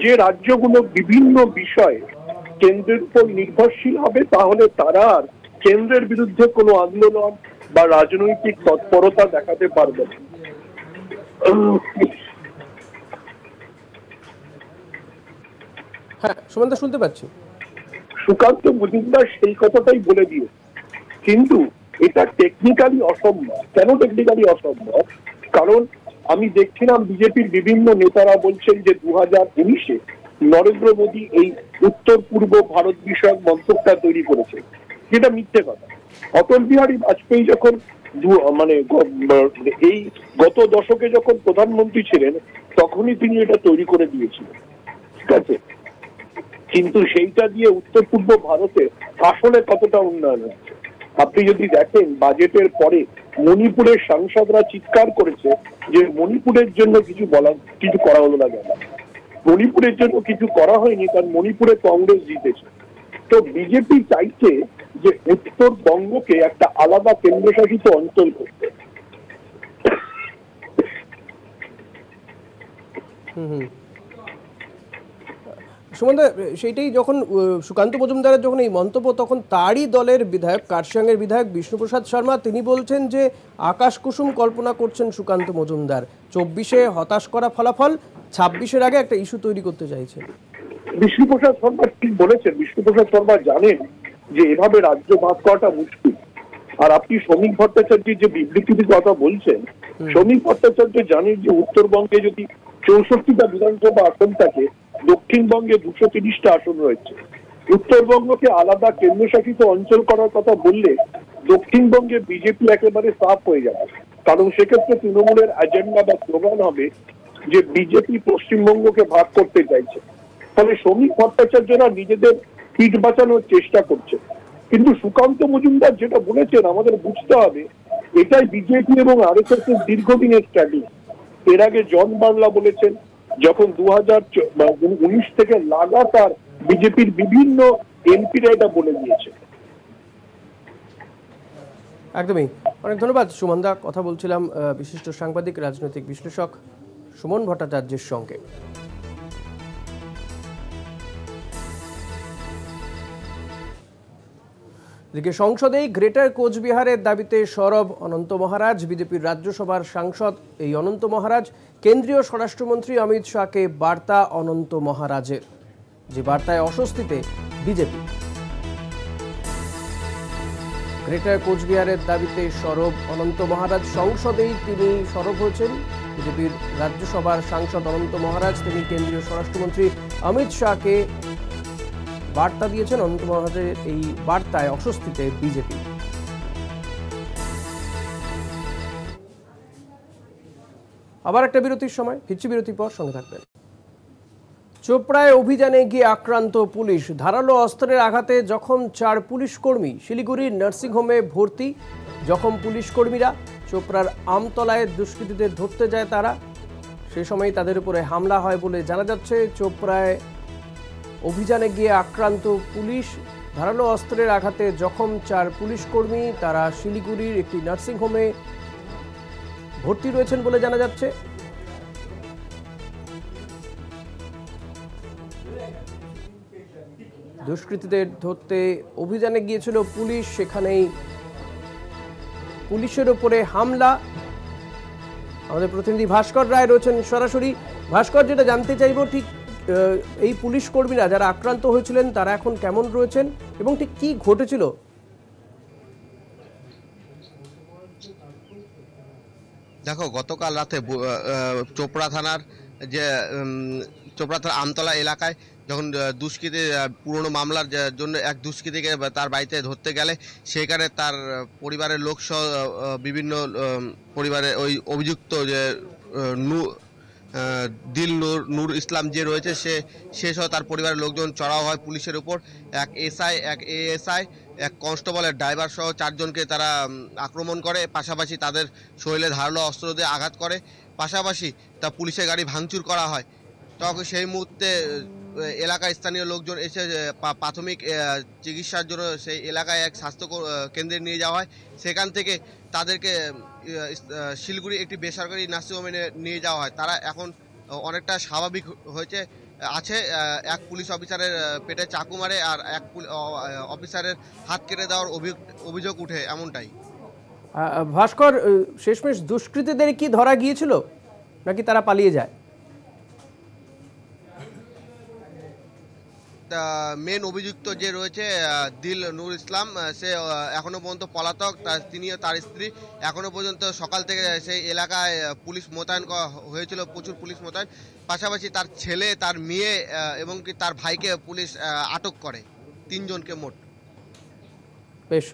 যে রাজ্যগুলো বিভিন্ন বিষয়ে কেন্দ্রের উপর নির্ভরশীল হবে তাহলে তারা আর কেন্দ্রের বিরুদ্ধে কোনো আন্দোলন বা রাজনৈতিক তৎপরতা দেখাতে পারবে না। হ্যাঁ, সুমনদা শুনতে পাচ্ছি। সুকান্ত মজুমদার সেই কথাটাই বলে দিয়ে, কিন্তু এটা টেকনিক্যালি অসম্ভব। কেন টেকনিক্যালি অসম্ভব? কারণ আমি দেখছিলাম বিজেপির বিভিন্ন নেতারা বলছেন যে 2019-এ নরেন্দ্র মোদী এই উত্তর পূর্ব ভারত বিষয়ক মন্তব্যটা তৈরি করেছে, যেটা মিথ্যে কথা। অটল বিহারী বাজপেয়ী যখন এই গত দশকে যখন প্রধানমন্ত্রী ছিলেন তখনই তিনি এটা তৈরি করে দিয়েছিলেন, ঠিক আছে? কিন্তু সেইটা দিয়ে উত্তর পূর্ব ভারতে আসলে কতটা উন্নয়ন হচ্ছে আপনি যদি দেখেন, বাজেটের পরে মণিপুরের সাংসদরা চিৎকার করেছে যে মণিপুরের জন্য কিছু করা হলো না। কেন মণিপুরের জন্য কিছু করা হয়নি? কারণ মণিপুরে কংগ্রেস জিতেছে। তো বিজেপি চাইছে যে উত্তরবঙ্গকে একটা আলাদা কেন্দ্রশাসিত অঞ্চল করতে। সুমনদা, সেইটাই যখন সুকান্ত মজুমদারের যখন এই মন্তব্য, তখন তারই দলের বিধায়ক, কার্শিয়াংয়ের বিধায়ক বিষ্ণুপ্রসাদ শর্মা, তিনি বলছেন যে আকাশ কুসুম কল্পনা করছেন সুকান্ত মজুমদার। 24-এ হতাশ করা ফলাফল, 26-এর আগে একটা ইস্যু তৈরি করতে চাইছে। বিষ্ণুপ্রসাদ শর্মা ঠিক বলেছেন। বিষ্ণুপ্রসাদ শর্মা জানেন যে এভাবে রাজ্য ভাগ করাটা মুশকিল। আর আপনি শ্রমিক ভট্টাচার্যের যে বিবৃতির কথা বলছেন, শ্রমিক ভট্টাচার্য জানেন যে উত্তরবঙ্গে যদি 64টা বিধানসভা আসন থাকে, দক্ষিণবঙ্গে 230টা আসন রয়েছে। উত্তরবঙ্গকে আলাদা কেন্দ্রশাসিত অঞ্চল করার কথা বললে দক্ষিণবঙ্গে বিজেপি একেবারে সাফ হয়ে যাবে। কারণ সেক্ষেত্রে তৃণমূলের এজেন্ডা বা স্লোগান হবে যে বিজেপি পশ্চিমবঙ্গকে ভাগ করতে চাইছে। ফলে শ্রমিক ভট্টাচার্যরা নিজেদের পিঠ বাঁচানোর চেষ্টা করছে। কিন্তু সুকান্ত মজুমদার যেটা বলেছেন, আমাদের বুঝতে হবে এটাই বিজেপি এবং আরএসএস এর দীর্ঘদিনের স্ট্র্যাটেজি। এর আগে জন বাংলা বলেছেন, যখন 2019 থেকে লাগাতার বিজেপির বিভিন্ন এমপিরা এটা বলে দিয়েছে। একদমই, অনেক ধন্যবাদ সুমনদা। কথা বলছিলাম বিশিষ্ট সাংবাদিক, রাজনৈতিক বিশ্লেষক সুমন ভট্টাচার্যের সঙ্গে। এদিকে সংসদেই গ্রেটার কোচবিহারের দাবিতে সরব অনন্ত মহারাজ। বিজেপির রাজ্যসভার সাংসদ এই অনন্ত মহারাজ কেন্দ্রীয় স্বরাষ্ট্রমন্ত্রী অমিত শাহকে বার্তা অনন্ত মহারাজের, যে বার্তায় অস্বস্তিতে বিজেপি। গ্রেটার কোচবিহারের দাবিতে সরব অনন্ত মহারাজ, সংসদেই তিনি সরব হয়েছেন। বিজেপির রাজ্যসভার সাংসদ অনন্ত মহারাজ তিনি কেন্দ্রীয় স্বরাষ্ট্রমন্ত্রী অমিত শাহকে বার্তা দিয়েছেন। অনন্ত মহারাজের এই বার্তায় অস্বস্তিতে বিজেপি। আবার একটা বিরতির সময়, ফিরছি বিরতির পর, সঙ্গে থাকবেন। চোপড়ায় অভিযানে গিয়ে আক্রান্ত পুলিশ, ধারালো অস্ত্রের আঘাতে জখম 4 পুলিশ কর্মী। শিলিগুড়ির নার্সিংহোমে ভর্তি জখম পুলিশ কর্মীরা। চোপড়ার আমতলায় দুষ্কৃতীদের ধরতে যায় তারা, সে সময় তাদের উপরে হামলা হয় বলে জানা যাচ্ছে। চোপড়ায় অভিযানে গিয়ে আক্রান্ত পুলিশ, ধারালো অস্ত্রের আঘাতে জখম 4 পুলিশ কর্মী। তারা শিলিগুড়ির একটি নার্সিংহোমে ভর্তি রয়েছেন বলে জানা যাচ্ছে। দুষ্কৃতীদের ধরতে অভিযানে গিয়েছিল পুলিশ, সেখানেই পুলিশের উপরে হামলা। আমাদের প্রতিনিধি ভাস্কর রায় রয়েছেন সরাসরি। ভাস্কর, যেটা জানতে চাইব, ঠিক এই পুলিশ কর্মীরা যারা আক্রান্ত হয়েছিলেন তারা এখন কেমন রয়েছেন এবং ঠিক কি ঘটেছিল? দেখো, গতকাল রাতে চোপড়া থানার আমতলা এলাকায় যখন দুষ্কৃতী পুরনো মামলার জন্য এক দুষ্কৃতীকে তার বাড়িতে ধরতে গেলে সেখানে তার পরিবারের লোকসহ বিভিন্ন পরিবারের ওই অভিযুক্ত যে দিল নূর ইসলাম যে রয়েছে সে সহ তার পরিবারের লোকজন চড়াও হয় পুলিশের উপর। এক এসআই, এক এএসআই, এক কনস্টেবলের ড্রাইভার সহ 4 জনকে তারা আক্রমণ করে, পাশাপাশি তাদের শরীরে ধারালো অস্ত্র দিয়ে আঘাত করে। পাশাপাশি তা পুলিশের গাড়ি ভাঙচুর করা হয়। তখন সেই মুহূর্তে এলাকার স্থানীয় লোকজন এসে প্রাথমিক চিকিৎসার জন্য সেই এলাকায় এক স্বাস্থ্য কেন্দ্রে নিয়ে যাওয়া হয়। সেখান থেকে তাদেরকে শিলিগুড়ি একটি বেসরকারি নার্সিংহোমে নিয়ে যাওয়া হয়। তারা এখন অনেকটা স্বাভাবিক হয়েছে আছে। এক পুলিশ অফিসারের পেটে চাকু মারে আর এক অফিসারের হাত কেটে দেওয়ার অভিযোগ উঠে এমনটাই। ভাস্কর, শেষমেশ দুষ্কৃতীদের কি ধরা গিয়েছিল নাকি তারা পালিয়ে যায়? মেন অভিযুক্ত যে রয়েছে দিল নূর ইসলাম, সে এখনো পর্যন্ত পলাতক। তিনি ও তার স্ত্রী এখনো পর্যন্ত সকাল থেকে সেই এলাকায় পুলিশ মোতায়েন হয়েছিল, প্রচুর পুলিশ মোতায়েন। পাশাপাশি তার ছেলে, তার মেয়ে এবং কি তার ভাইকে পুলিশ আটক করে, 3 জনকে মোট। বেশ,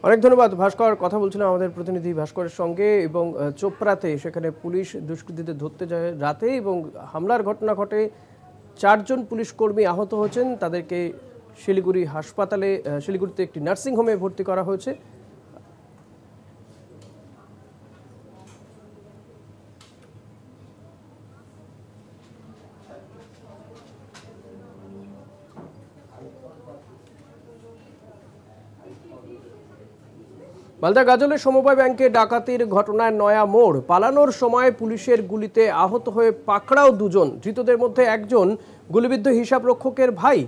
অনেক ধন্যবাদ ভাস্কর। কথা বলছিলাম আমাদের প্রতিনিধি ভাস্করের সঙ্গে। এবং চোপড়াতে সেখানে পুলিশ দুষ্কৃতীদের ধরতে যায় রাতে এবং হামলার ঘটনা ঘটে। 4 জন পুলিশ কর্মী আহত হয়েছেন, তাদেরকে শিলিগুড়িতে একটি নার্সিংহোমে ভর্তি করা হয়েছে। মালদা গাজলের সমবায় ব্যাংকে ডাকাতির ঘটনায় নয়া মোড়। পালানোর সময় পুলিশের গুলিতে আহত হয়ে পাকড়াও 2 জন। ধৃতদের মধ্যে একজন গুলিবিদ্ধ হিসাবরক্ষকের ভাই।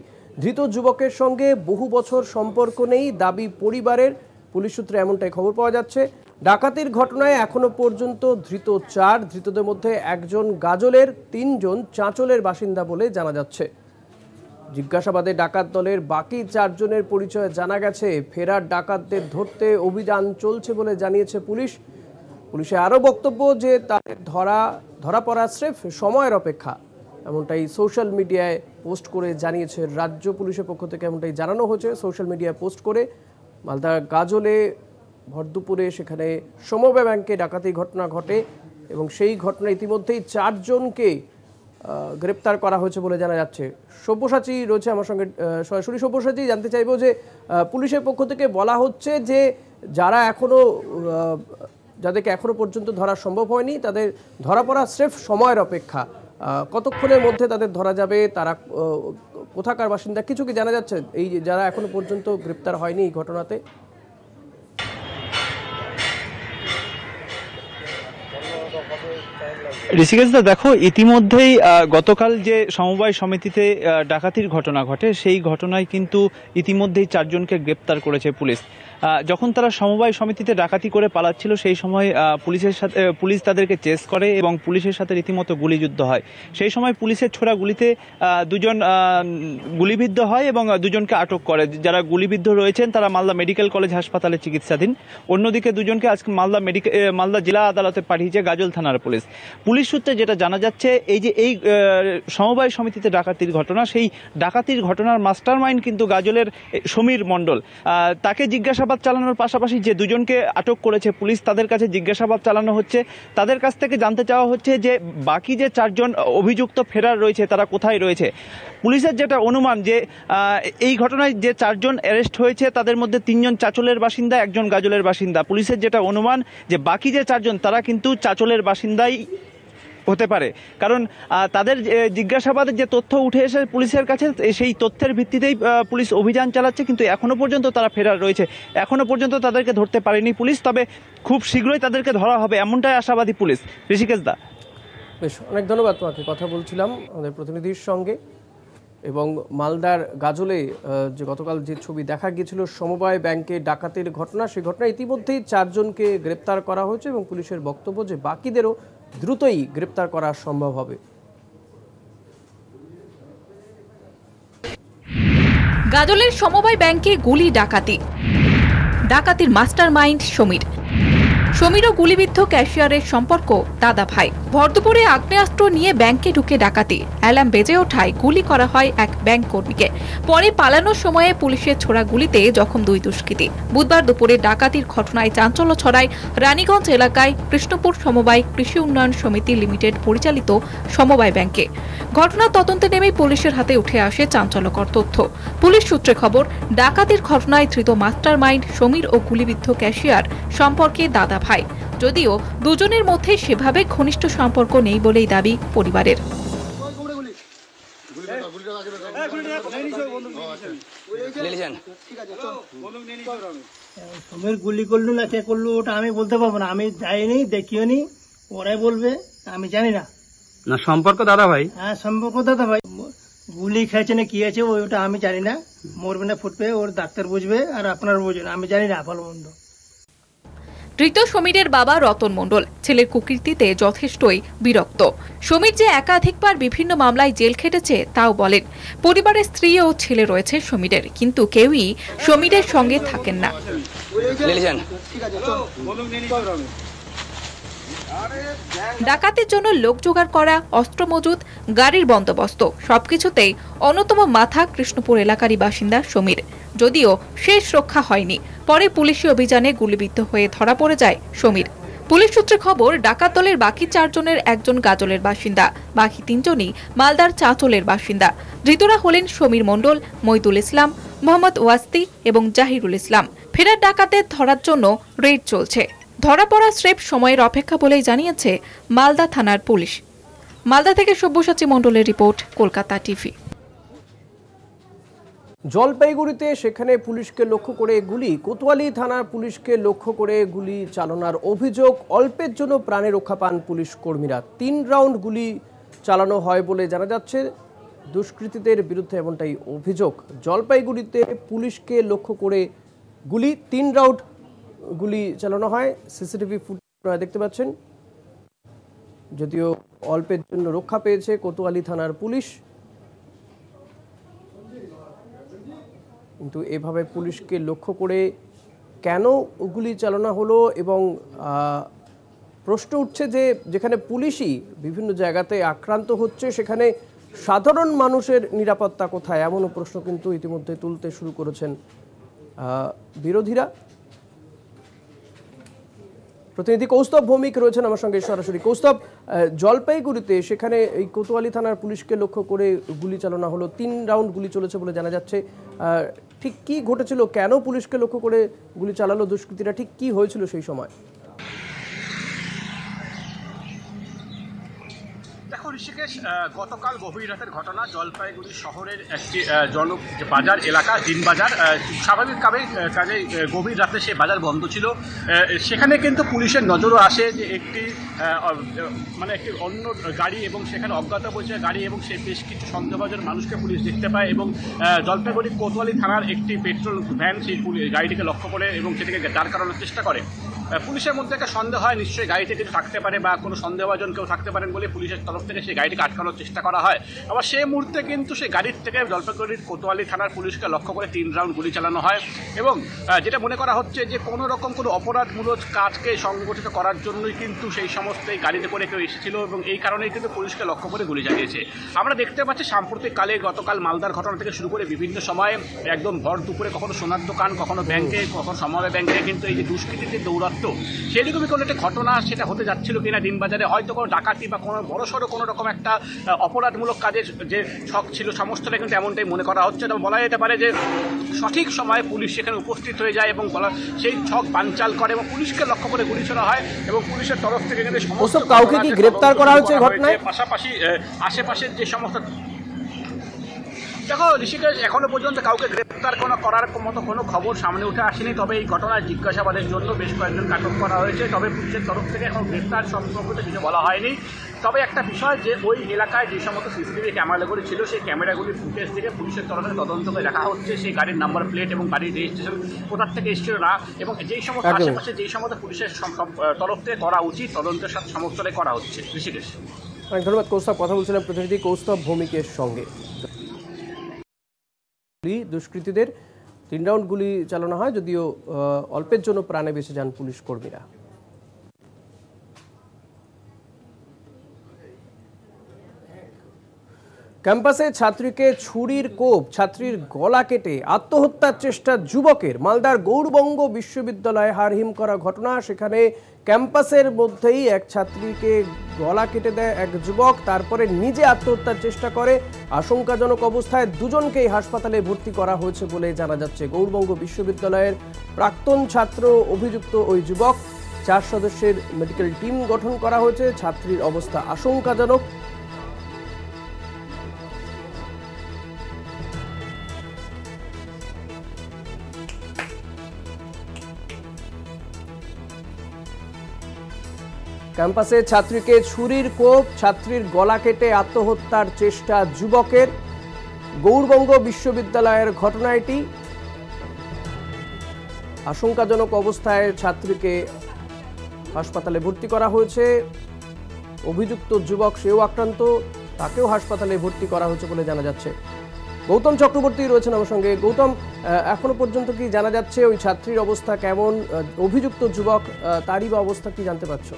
ধৃত যুবকের সঙ্গে বহু বছর সম্পর্ক নেই দাবি পরিবারের। পুলিশ সূত্রে এমনটাই খবর পাওয়া যাচ্ছে। ডাকাতির ঘটনায় এখনো পর্যন্ত ধৃত 4। ধৃতদের মধ্যে একজন গাজলের, 3 জন চাঁচলের বাসিন্দা বলে জানা যাচ্ছে। জিজ্ঞাসাবাদে ডাকাত দলের বাকি 4 জনের পরিচয় জানা গেছে। ফেরার ডাকাতদের ধরতে অভিযান চলছে বলে জানিয়েছে পুলিশ। পুলিশের আরও বক্তব্য যে তাদের ধরা পড়া স্রেফ সময়ের অপেক্ষা, এমনটাই সোশ্যাল মিডিয়ায় পোস্ট করে জানিয়েছে রাজ্য পুলিশের পক্ষ থেকে। এমনটাই জানানো হয়েছে সোশ্যাল মিডিয়ায় পোস্ট করে। মালদা গাজলে ভরদুপুরে সেখানে সমবায় ব্যাংকে ডাকাতি ঘটনা ঘটে এবং সেই ঘটনা ইতিমধ্যেই 4 জনকে গ্রেপ্তার করা হয়েছে বলে জানা যাচ্ছে। সব্যসাচী রয়েছে আমার সঙ্গে সরাসরি। সব্যসাচী, জানতে চাইব যে পুলিশের পক্ষ থেকে বলা হচ্ছে যে যাদেরকে এখনো পর্যন্ত ধরা সম্ভব হয়নি তাদের ধরা পড়া স্রেফ সময়ের অপেক্ষা। কতক্ষণের মধ্যে তাদের ধরা যাবে, তারা কোথাকার বাসিন্দা, কিছু কি জানা যাচ্ছে এই যারা এখনো পর্যন্ত গ্রেপ্তার হয়নি এই ঘটনাতে? ঋষিকেশদা, দেখো, ইতিমধ্যেই গতকাল যে সমবায় সমিতিতে ডাকাতির ঘটনা ঘটে সেই ঘটনায় কিন্তু ইতিমধ্যেই 4 জনকে গ্রেপ্তার করেছে পুলিশ। যখন তারা সমবায় সমিতিতে ডাকাতি করে পালাচ্ছিল সেই সময় পুলিশ তাদেরকে চেস করে এবং পুলিশের সাথে রীতিমতো গুলিযুদ্ধ হয়। সেই সময় পুলিশের ছোড়া গুলিতে 2 জন গুলিবিদ্ধ হয় এবং 2 জনকে আটক করে। যারা গুলিবিদ্ধ রয়েছেন তারা মালদা মেডিকেল কলেজ হাসপাতালে চিকিৎসাধীন। অন্যদিকে 2 জনকে আজকে মালদা জেলা আদালতে পাঠিয়েছে গাজল থানার পুলিশ। পুলিশ সূত্রে যেটা জানা যাচ্ছে, এই সমবায় সমিতিতে ডাকাতির ঘটনা, সেই ডাকাতির ঘটনার মাস্টার মাইন্ড কিন্তু গাজলের সমীর মণ্ডল। তাকে জিজ্ঞাসাবাদ চালানোর পাশাপাশি যে 2 জনকে আটক করেছে পুলিশ, তাদের কাছে জিজ্ঞাসাবাদ চালানো হচ্ছে। তাদের কাছ থেকে জানতে চাওয়া হচ্ছে যে বাকি যে 4 জন অভিযুক্ত ফেরার রয়েছে তারা কোথায় রয়েছে। পুলিশের যেটা অনুমান যে এই ঘটনায় যে 4 জন অ্যারেস্ট হয়েছে তাদের মধ্যে 3 জন চাঁচলের বাসিন্দা, 1 জন গাজলের বাসিন্দা। পুলিশের যেটা অনুমান যে বাকি যে 4 জন তারা কিন্তু চাঁচলের বাসিন্দাই হতে পারে, কারণ তাদের জিজ্ঞাসাবাদের যে তথ্য উঠে এসে পুলিশের কাছে সেই তথ্যের ভিত্তিতেই পুলিশ অভিযান চালাচ্ছে। কিন্তু এখনো পর্যন্ত তারা ফেরার রয়েছে, এখনো পর্যন্ত তাদেরকে ধরতে পারেনি পুলিশ। তবে খুব শীঘ্রই তাদেরকে ধরা হবে এমনটাই আশাবাদী পুলিশ। ঋষিকেশ দা, বেশ, অনেক ধন্যবাদ তোমাকে। কথা বলছিলাম আমাদের প্রতিনিধির সঙ্গে। এবং মালদার গাজলে যে গতকাল যে ছবি দেখা গিয়েছিল সমবায় ব্যাংকে ডাকাতির ঘটনা, সেই ঘটনা ইতিমধ্যেই 4 জনকে গ্রেপ্তার করা হয়েছে এবং পুলিশের বক্তব্য যে বাকিদেরও দ্রুতই গ্রেপ্তার করা সম্ভব হবে। গাজলের সমবায় ব্যাংকে গুলি ডাকাতি, ডাকাতির মাস্টার মাইন্ড সমীর ও গুলিবিদ্ধ ক্যাশিয়ারের সম্পর্ক দাদা ভাই। ভরদুপুরে আগ্নেয়াস্ত্র নিয়ে ব্যাংকে ঢুকে ডাকাতি, অ্যালার্ম বেজে ওঠায় গুলি করা হয় এক ব্যাংক কর্মীকে। পরে পালানোর সময়ে পুলিশের ছোড়া গুলিতে জখম 2 দুষ্কৃতী। বুধবার দুপুরে ডাকাতির ঘটনায় চাঞ্চল্য ছড়ায় রানীগঞ্জ এলাকায় কৃষ্ণপুর সমবায় কৃষি উন্নয়ন সমিতি লিমিটেড পরিচালিত সমবায় ব্যাংকে। ঘটনার তদন্তে নেমেই পুলিশের হাতে উঠে আসে চাঞ্চল্যকর তথ্য। পুলিশ সূত্রে খবর, ডাকাতির ঘটনায় ধৃত মাস্টার মাইন্ড সমীর ও গুলিবিদ্ধ ক্যাশিয়ার সম্পর্কে দাদা ভাই। যদিও দুজনের মধ্যে সেভাবে ঘনিষ্ঠ সম্পর্ক নেই বলেই দাবি পরিবারের। সমীর গুলি করলো না কে করলো ওটা আমি বলতে পারবো না, আমি যাইনি, দেখিও নি, ওরাই বলবে, আমি জানি না। না সম্পর্ক দাদা ভাই? হ্যাঁ সম্পর্ক দাদা ভাই, গুলি খেয়েছে না কি আছে ওটা আমি জানি না, মরবে না ফুটবে ওর ডাক্তার বুঝবে আর আপনার বুঝবেন, আমি জানি না ভালো মন্দ। ধৃত সমীরের বাবা রতন মণ্ডল ছেলের কুকীর্তিতে যথেষ্টই বিরক্ত। সমীর যে একাধিকবার বিভিন্ন মামলায় জেল খেটেছে তাও বলেন। পরিবারের স্ত্রী ও ছেলে রয়েছে সমীরের, কিন্তু কেউই সমীরের সঙ্গে থাকেন না। ডাকাতির জন্য লোক জোগাড় করা, অস্ত্র মজুত, গাড়ির বন্দোবস্ত সবকিছুতেই অন্যতম মাথা কৃষ্ণপুর এলাকারই বাসিন্দা সমীর। যদিও শেষ রক্ষা হয়নি, পরে পুলিশি অভিযানে গুলিবিদ্ধ হয়ে ধরা পড়ে যায় সমীর। পুলিশ সূত্রে খবর, ডাকাত দলের বাকি 4 জনের একজন গাজলের বাসিন্দা, বাকি 3 জনই মালদার চাঁচলের বাসিন্দা। ধৃতরা হলেন সমীর মণ্ডল, মইদুল ইসলাম, মোহাম্মদ ওয়াস্তি এবং জাহিরুল ইসলাম। ফেরার ডাকাতের ধরার জন্য রেড চলছে। ধরা পড়া স্রেফ সময়ের অপেক্ষা বলেই জানিয়েছে মালদা থানার পুলিশ। মালদা থেকে সব্যসাচী মণ্ডলের রিপোর্ট, কলকাতা টিভি। জলপাইগুড়িতে সেখানে পুলিশকে লক্ষ্য করে গুলি, কোতোয়ালি থানার পুলিশকে লক্ষ্য করে গুলি চালানোর অভিযোগ। অল্পের জন্য প্রাণে রক্ষা পান পুলিশ কর্মীরা। 3 রাউন্ড গুলি চালানো হয় বলে জানা যাচ্ছে। দুষ্কৃতীদের বিরুদ্ধে এমনটাই অভিযোগ। জলপাইগুড়িতে পুলিশকে লক্ষ্য করে গুলি, 3 রাউন্ড গুলি চালানো হয়। সিসিটিভি ফুটেজ দেখতে পাচ্ছেন। যদিও অল্পের জন্য রক্ষা পেয়েছে কোতোয়ালি থানার পুলিশ, কিন্তু এভাবে পুলিশকে লক্ষ্য করে কেন গুলি চালানো হলো এবং প্রশ্ন উঠছে যে যেখানে পুলিশই বিভিন্ন জায়গাতে আক্রান্ত হচ্ছে সেখানে সাধারণ মানুষের নিরাপত্তা কোথায়, এমনও প্রশ্ন কিন্তু ইতিমধ্যে তুলতে শুরু করেছেন বিরোধীরা। প্রতিনিধি কৌস্তব ভৌমিক রয়েছেন আমার সঙ্গে সরাসরি। কৌস্তব, জলপাইগুড়িতে সেখানে এই কোতোয়ালি থানার পুলিশকে লক্ষ্য করে গুলি চালানো হলো, 3 রাউন্ড গুলি চলেছে বলে জানা যাচ্ছে। ঠিক কি ঘটেছিল, কেন পুলিশকে লক্ষ্য করে গুলি চালালো দুষ্কৃতীরা, ঠিক কি হয়েছিল সেই সময়? দেখো ঋষিকেশ, গতকাল গভীর রাতের ঘটনা। জলপাইগুড়ি শহরের একটি বাজার এলাকা, দিন বাজার। স্বাভাবিক কাজে গভীর রাতে সে বাজার বন্ধ ছিল। সেখানে কিন্তু পুলিশের নজরও আসে যে একটি অন্য গাড়ি এবং সেখানে অজ্ঞাত পরিচয় গাড়ি এবং সে বেশ কিছু সন্দেহভাজন মানুষকে পুলিশ দেখতে পায় এবং জলপাইগুড়ি কোতোয়ালি থানার একটি পেট্রোল ভ্যান সেই গাড়িটিকে লক্ষ্য করে এবং সেটিকে দাঁড় করানোর চেষ্টা করে। পুলিশের মধ্যে একটা সন্দেহ হয় নিশ্চয়ই গাড়িতে কিছু থাকতে পারে বা কোনো সন্দেহভাজন কেউ থাকতে পারেন বলে পুলিশের তরফ থেকে সেই গাড়িটিকে আটকানোর চেষ্টা করা হয়। আবার সেই মুহূর্তে কিন্তু সেই গাড়ির থেকে জলপাইগুড়ির কোতোয়ালি থানার পুলিশকে লক্ষ্য করে 3 রাউন্ড গুলি চালানো হয় এবং যেটা মনে করা হচ্ছে যে কোনো রকম কোনো অপরাধমূলক কাজকে সংগঠিত করার জন্যই কিন্তু সেই সমস্ত এই গাড়িতে করে কেউ এসেছিল এবং এই কারণেই কিন্তু পুলিশকে লক্ষ্য করে গুলি চালিয়েছে। আমরা দেখতে পাচ্ছি সাম্প্রতিককালে গতকাল মালদার ঘটনা থেকে শুরু করে বিভিন্ন সময়ে একদম ভর দুপুরে কখনো সোনার দোকান, কখনো ব্যাংকে, কখনো সমবায় ব্যাংকে কিন্তু এই যে দুষ্কৃতীদের দৌরাত্ম্য, সেরকমই কোনো একটা ঘটনা সেটা হতে যাচ্ছিল কিনা দিনবাজারে, হয়তো কোনো ডাকাতি বা কোনো বড়সড় কোনো রকম একটা অপরাধমূলক কাজের যে ছক ছিল সমস্তটা কিন্তু এমনটাই মনে করা হচ্ছে। তবে বলা যেতে পারে যে সঠিক সময়ে পুলিশ সেখানে উপস্থিত হয়ে যায় এবং সেই ছক বানচাল করে এবং পুলিশকে লক্ষ্য করে গুলি ছোড়া হয় এবং পুলিশের তরফ থেকে কিন্তু সমস্ত কাউকে কি গ্রেফতার করা হয়েছে ঘটনায়? পাশাপাশি আশেপাশের যে সমস্ত দেখো ঋষিকেশ, এখনো পর্যন্ত কাউকে গ্রেপ্তার করার মতো কোনো খবর সামনে উঠে আসেনি। তবে এই ঘটনার জিজ্ঞাসাবাদের জন্য বেশ কয়েকজনকে আটক করা হয়েছে। তবে পুলিশের তরফ থেকে এখন গ্রেপ্তার সম্পর্কে কিছু বলা হয়নি। তবে একটা বিষয় যে ওই এলাকায় যে সমস্ত সিসিটিভি ক্যামেরাগুলি ছিল সেই ক্যামেরাগুলির ফুটেজ থেকে পুলিশের তরফ থেকে তদন্ত করে দেখা হচ্ছে সেই গাড়ির নাম্বার প্লেট এবং গাড়ির রেজিস্ট্রেশন কোথার থেকে এসেছিল না এবং যেই সমস্ত আশেপাশে যেই সমস্ত পুলিশের তরফ থেকে করা উচিত তদন্তের সাথে সমস্তটাই করা হচ্ছে। ঋষিকেশ, অনেক ধন্যবাদ কৌস্তব। কথা বলছিলাম প্রতিনিধি কৌস্তব ভৌমিকের সঙ্গে। দুষ্কৃতীদের 3 রাউন্ড গুলি চালানো হয়, যদিও অল্পের জন্য প্রাণে বেঁচে যান পুলিশ কর্মীরা। ক্যাম্পাসে ছাত্রীকে ছুরির কোপ, ছাত্রীর গলা কেটে আত্মহত্যার চেষ্টা যুবকের। মালদার গৌড়বঙ্গ বিশ্ববিদ্যালয়ে হারহিম করা ঘটনা। সেখানে ক্যাম্পাসের মধ্যেই এক ছাত্রীকে গলা কেটে দেয় এক যুবক, তারপরে নিজে আত্মহত্যার চেষ্টা করে। আশঙ্কাজনক অবস্থায় দুজনকেই হাসপাতালে ভর্তি করা হয়েছে বলে জানা যাচ্ছে। গৌড়বঙ্গ বিশ্ববিদ্যালয়ের প্রাক্তন ছাত্র অভিযুক্ত ওই যুবক। 4 সদস্যের মেডিকেল টিম গঠন করা হয়েছে। ছাত্রীর অবস্থা আশঙ্কাজনক। ক্যাম্পাসে ছাত্রীকে ছুরির কোপ, ছাত্রীর গলা কেটে আত্মহত্যার চেষ্টা যুবকের। গৌড়বঙ্গ বিশ্ববিদ্যালয়ের ঘটনা এটি। আশঙ্কাজনক অবস্থায় ছাত্রীকে হাসপাতালে ভর্তি করা হয়েছে। অভিযুক্ত যুবক সেও আক্রান্ত, তাকেও হাসপাতালে ভর্তি করা হয়েছে বলে জানা যাচ্ছে। গৌতম চক্রবর্তী রয়েছেন আমার সঙ্গে। গৌতম, এখনো পর্যন্ত কি জানা যাচ্ছে ওই ছাত্রীর অবস্থা কেমন? অভিযুক্ত যুবক তারই বা অবস্থা কি জানতে পারছো?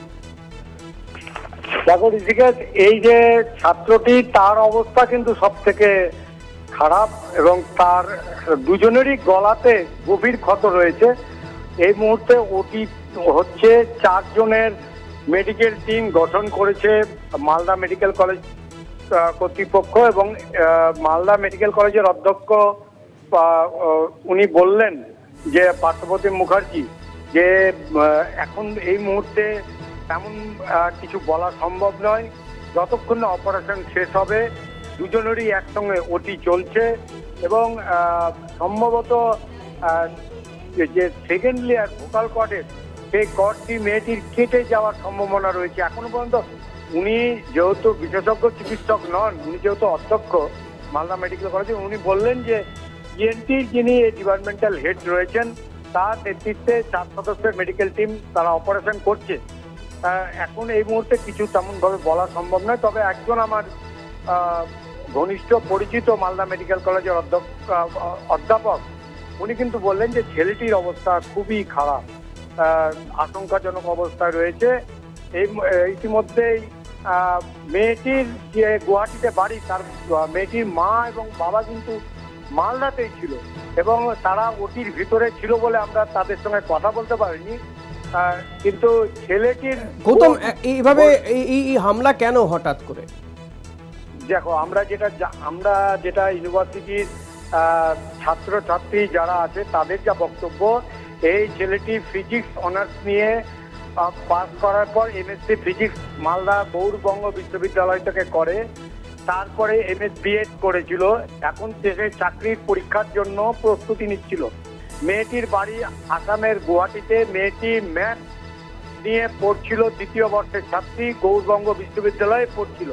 দেখো ঋষিকেশ, এই যে ছাত্রটি, তার অবস্থা কিন্তু সব থেকে খারাপ এবং তার দুজনেরই গলাতে গভীর ক্ষত রয়েছে। এই মুহূর্তে ওটি হচ্ছে 4 জনের মেডিকেল টিম গঠন করেছে মালদা মেডিকেল কলেজ কর্তৃপক্ষ এবং মালদা মেডিকেল কলেজের অধ্যক্ষ উনি বললেন যে পার্থপ্রতিম মুখার্জি, যে এখন এই মুহূর্তে তেমন কিছু বলা সম্ভব নয়। যতক্ষণ না অপারেশন শেষ হবে, দুজনেরই একসঙ্গে ওটি চলছে এবং সম্ভবত যে সেকেন্ড লেয়ার ভোকাল কর্ডের সেই কর্ডটি মেয়েটির কেটে যাওয়ার সম্ভাবনা রয়েছে। এখনো পর্যন্ত উনি যেহেতু বিশেষজ্ঞ চিকিৎসক নন, উনি যেহেতু অধ্যক্ষ মালদা মেডিকেল কলেজে, উনি বললেন যে ইএনটির যিনি ডিপার্টমেন্টাল হেড রয়েছেন তার নেতৃত্বে 4 সদস্যের মেডিকেল টিম তারা অপারেশন করছে। এখন এই মুহূর্তে কিছু তেমনভাবে বলা সম্ভব নয়। তবে একজন আমার ঘনিষ্ঠ পরিচিত মালদা মেডিকেল কলেজের অধ্যাপক, উনি কিন্তু বললেন যে ছেলেটির অবস্থা খুবই খারাপ, আশঙ্কাজনক অবস্থায় রয়েছে। এই ইতিমধ্যেই মেয়েটির যে গুয়াহাটিতে বাড়ি, তার মেয়েটির মা এবং বাবা কিন্তু মালদাতেই ছিল এবং তারা ওটির ভিতরে ছিল বলে আমরা তাদের সঙ্গে কথা বলতে পারিনি। কিন্তু ছেলেটির গৌতম, এইভাবে এই হামলা কেন হঠাৎ করে? দেখো, আমরা যেটা ইউনিভার্সিটির ছাত্রছাত্রী যারা আছে তাদের যা বক্তব্য, এই ছেলেটি ফিজিক্স অনার্স নিয়ে পাস করার পর এমএসসি ফিজিক্স মালদা গৌড়বঙ্গ বিশ্ববিদ্যালয় থেকে করে, তারপরে এমএস বিএড করেছিল। এখন দেশে চাকরির পরীক্ষার জন্য প্রস্তুতি নিচ্ছিল। মেয়েটির বাড়ি আসামের গুয়াহাটিতে। মেয়েটি ম্যাথ নিয়ে পড়ছিল, 2য় বর্ষের ছাত্রী, গৌড়বঙ্গ বিশ্ববিদ্যালয়ে পড়ছিল।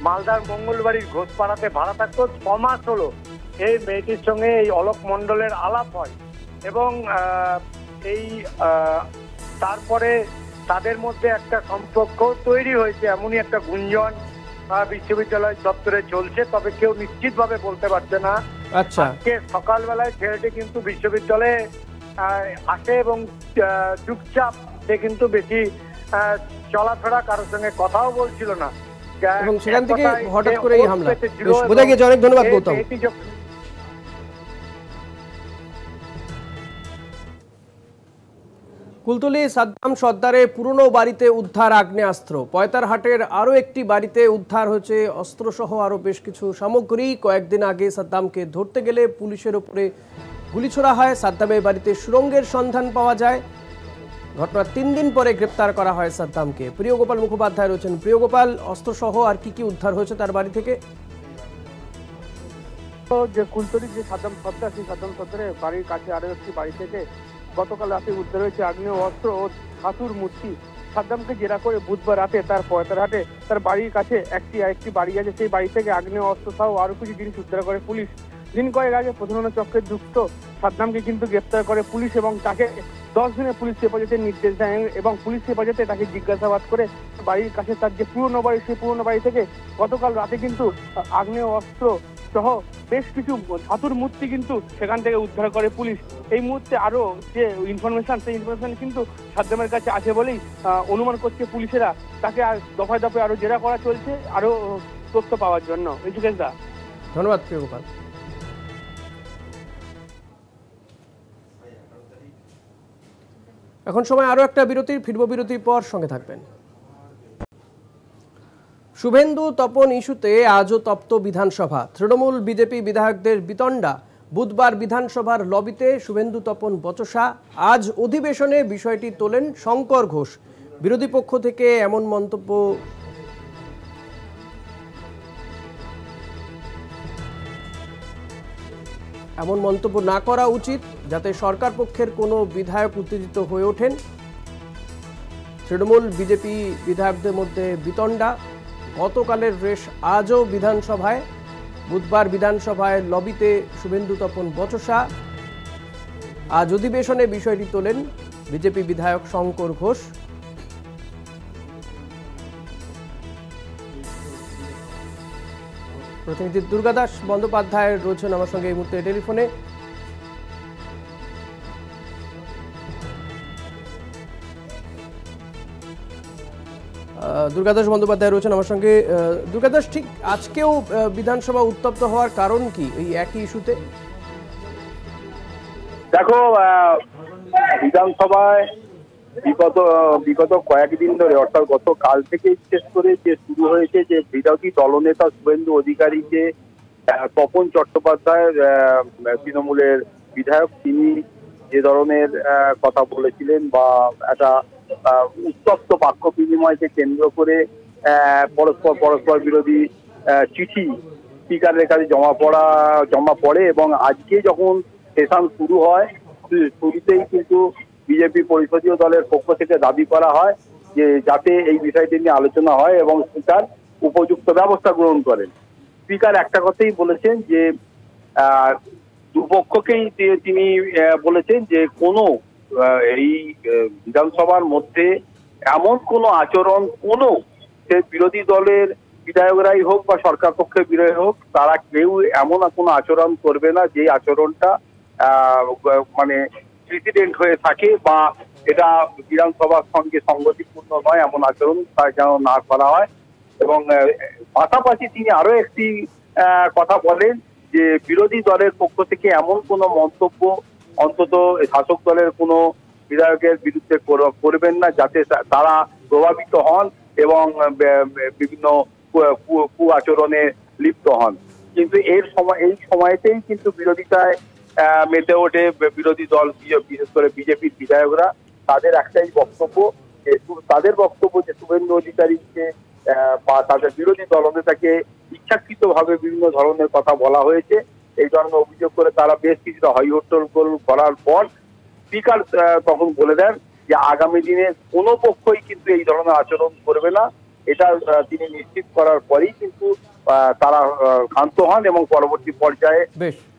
মালদার মঙ্গলবাড়ির ঘোষপাড়াতে ভাড়া থাকতো। 6 মাস হলো এই মেয়েটির সঙ্গে এই অলোক মণ্ডলের আলাপ হয় এবং তারপরে তাদের মধ্যে একটা সম্পর্ক তৈরি হয়েছে, এমনই একটা গুঞ্জন বিশ্ববিদ্যালয় চত্বরে চলছে। তবে কেউ নিশ্চিতভাবে বলতে পারছে না। আচ্ছা, আজকে সকালবেলায় ছেলেটি কিন্তু বিশ্ববিদ্যালয়ে আসে এবং চুপচাপ, সে কিন্তু বেশি চলাফেরা, কারোর সঙ্গে কথাও বলছিল না এবং সেখান থেকে হঠাৎ করে এই হামলা বোঝা গেছে। অনেক ধন্যবাদ গৌতম। কুলতলি সাদ্দাম সর্দারের পুরনো বাড়িতে উদ্ধার আগ্নেয়াস্ত্র। পয়তারহাটের আরও একটি বাড়িতে উদ্ধার হয়েছে অস্ত্রসহ আরও বেশ কিছু সামগ্রী। কয়েকদিন আগে সাদ্দামকে ধরতে গেলে পুলিশের উপরে গুলি ছোড়া হয়। সাদ্দামের বাড়িতে সুড়ঙ্গের সন্ধান পাওয়া যায়। ঘটনার 3 দিন পরে গ্রেপ্তার করা হয় সাদ্দামকে। প্রিয়গোপাল মুখোপাধ্যায় রয়েছেন। প্রিয়গোপাল, অস্ত্রসহ আর কি কি উদ্ধার হয়েছে তার বাড়ি থেকে? যে কুলতলির যে সাদ্দাম সর্দার, সেই সাদ্দাম সর্দারের বাড়ির কাছে আরো একটি বাড়ি থেকে গতকাল রাতে উদ্ধার হয়েছে আগ্নেয় অস্ত্র ও ধাতুর মূর্তি। সাদ্দামকে জেরা করে বুধবার রাতে তার পয়তারহাটে তার বাড়ির কাছে একটি বাড়ি আছে, সেই বাড়ি থেকে আগ্নেয় অস্ত্র সহ আরো কিছু জিনিস উদ্ধার করে পুলিশ। দিন কয়েক আগে প্রতারণা চক্রে যুক্ত সাদ্দামকে কিন্তু গ্রেপ্তার করে পুলিশ এবং তাকে 10 দিনের পুলিশ হেফাজতের নির্দেশ দেয় এবং পুলিশ হেফাজতে তাকে জিজ্ঞাসাবাদ করে বাড়ির কাছে তার যে পুরনো বাড়ি, সেই পুরনো বাড়ি থেকে গতকাল রাতে কিন্তু আগ্নেয় অস্ত্র সহ বেশ কিছু ধাতুর মূর্তি কিন্তু সেখান থেকে উদ্ধার করে পুলিশ। এই মুহূর্তে আরো যে ইনফরমেশন, সেই ইনফরমেশন কিন্তু সাদ্দামের কাছে আছে বলেই অনুমান করছে পুলিশেরা। তাকে দফায় দফায় আরো জেরা করা চলছে আরো তথ্য পাওয়ার জন্য। ধন্যবাদ প্রিয়গোপাল। এখন সময় আরো একটা বিরতির। ফিরব বিরতির পর, সঙ্গে থাকবেন। শুভেন্দু তপন ইস্যুতে আজও তপ্ত বিধানসভা। তৃণমূল বিজেপি বিধায়কদের বিতণ্ডা। বুধবার বিধানসভার লবিতে শুভেন্দু তপন বচসা। আজ অধিবেশনে বিষয়টি তোলেন শঙ্কর ঘোষ। বিরোধী পক্ষ থেকে এমন মন্তব্য না করা উচিত, যাতে সরকার পক্ষের কোনো বিধায়ক উত্তেজিত হয়ে ওঠেন। তৃণমূল বিজেপি বিধায়কদের মধ্যে বিতণ্ডা। গতকালের রেশ আজও বিধানসভায়। বুধবার বিধানসভায় লবিতে শুভেন্দু তপন বচসা। আজ অধিবেশনে বিষয়টি তোলেন বিজেপি বিধায়ক শঙ্কর ঘোষ। প্রতিনিধি দুর্গাদাস বন্দ্যোপাধ্যায় রয়েছেন আমার সঙ্গে এই মুহূর্তে টেলিফোনে। দুর্গাদাস বন্দ্যোপাধ্যায় রয়েছেন আমার সঙ্গে। দুর্গাদাস, ঠিক আজকেও বিধানসভা উত্তপ্ত হওয়ার কারণ কি এই একই ইস্যুতে? দেখো, বিধানসভায় বিগত কয়েকদিন ধরে, অর্থাৎ গতকাল থেকে বিশেষ করে যে শুরু হয়েছে যে বিরোধী দলনেতা শুভেন্দু অধিকারী, যে তপন চট্টোপাধ্যায় তৃণমূলের বিধায়ক, তিনি যে ধরনের কথা বলেছিলেন বা একটা উত্তপ্ত বাক্য বিনিময়কে কেন্দ্র করে পরস্পর বিরোধী চিঠি স্পিকারের কাছে জমা পড়ে এবং আজকে যখন সেশন শুরু হয়, শুরুতেই কিন্তু বিজেপি পরিষদীয় দলের পক্ষ থেকে দাবি করা হয় যে যাতে এই বিষয়টি নিয়ে আলোচনা হয় এবং স্পিকার উপযুক্ত ব্যবস্থা গ্রহণ করেন। স্পিকার একটা কথাই বলেছেন যে দুপক্ষকেই তিনি বলেছেন যে কোনো এই বিধানসভার মধ্যে এমন কোনো আচরণ, কোনো সে বিরোধী দলের বিধায়করাই হোক বা সরকার পক্ষের বিধায়ক হোক, তারা কেউ এমন কোনো আচরণ করবে না যে আচরণটা মানে প্রেসিডেন্ট হয়ে থাকে বা এটা বিধানসভার সঙ্গে সংগতিপূর্ণ নয়, এমন আচরণ তা যেন না করা হয়। এবং পাশাপাশি তিনি আরো একটি কথা বলেন যে বিরোধী দলের পক্ষ থেকে এমন কোনো মন্তব্য অন্তত শাসক দলের কোনো বিধায়কের বিরুদ্ধে করবেন না, যাতে তারা প্রভাবিত হন এবং বিভিন্ন কু আচরণে লিপ্ত হন। কিন্তু এই সময়তেই কিন্তু বিরোধিতায় মেতে ওঠে বিরোধী দল, বিশেষ করে বিজেপির বিধায়করা। তাদের একটাই বক্তব্য, যে শুভেন্দু অধিকারীকে বা তাদের বিরোধী দলনেতাকে ইচ্ছাকৃতভাবে বিভিন্ন ধরনের কথা বলা হয়েছে, এই ধরনের অভিযোগ করে তারা বেশ কিছুটা হইহট্টল করার পর স্পিকার তখন বলে দেন যে আগামী দিনে কোনো পক্ষই কিন্তু এই ধরনের আচরণ করবে না। এটা তিনি নিশ্চিত করার পরেই কিন্তু তারা ক্ষান্ত হন এবং পরবর্তী পর্যায়ে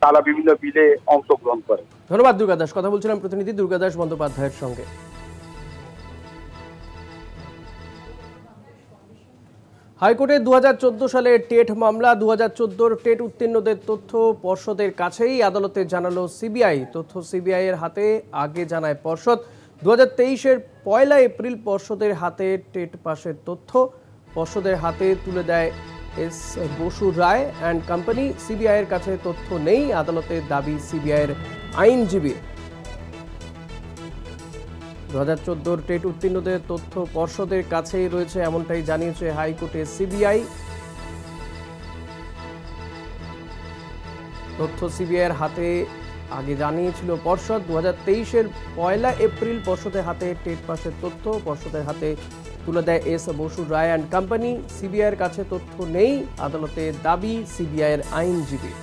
তারা বিভিন্ন বিলে অংশগ্রহণ করে। ধন্যবাদ দুর্গাদাস। কথা বলছিলাম প্রতিনিধি দুর্গাদাস বন্দ্যোপাধ্যায়ের সঙ্গে। হাইকোর্টে 2014 সালে টেট মামলা, 2014 টেট উত্তীর্ণদের তথ্য পর্ষদের কাছেই আদালতে জানালো সিবিআই। তথ্য সিবিআই এর হাতে আগে জানায় পর্ষদ। 2023-এর 1 এপ্রিল পর্ষদের হাতে টেট পাশের তথ্য পর্ষদের হাতে তুলে দেয় S Basu Roy and company. CBI এর কাছে তথ্য নেই, আদালতের দাবি সিবিআই এর আইনজীবী। 2014 টেট উত্তীর্ণদের তথ্য পর্ষদের কাছেই রয়েছে, এমনটাই জানিয়েছে হাইকোর্টে সিবিআই। তথ্য সিবিআই এর হাতে আগে জানিয়েছিল পর্ষদ। 2023-এর 1 এপ্রিল পর্ষদের হাতে টেট পাশের তথ্য পর্ষদের হাতে তুলে দেয় S Basu Roy and company. CBI এর কাছে তথ্য নেই, আদালতের দাবি সিবিআই এর আইনজীবী।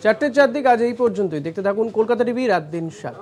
চারটের চারদিক আজ এই পর্যন্তই। দেখতে থাকুন কলকাতা টিভি, রাত দিন 7।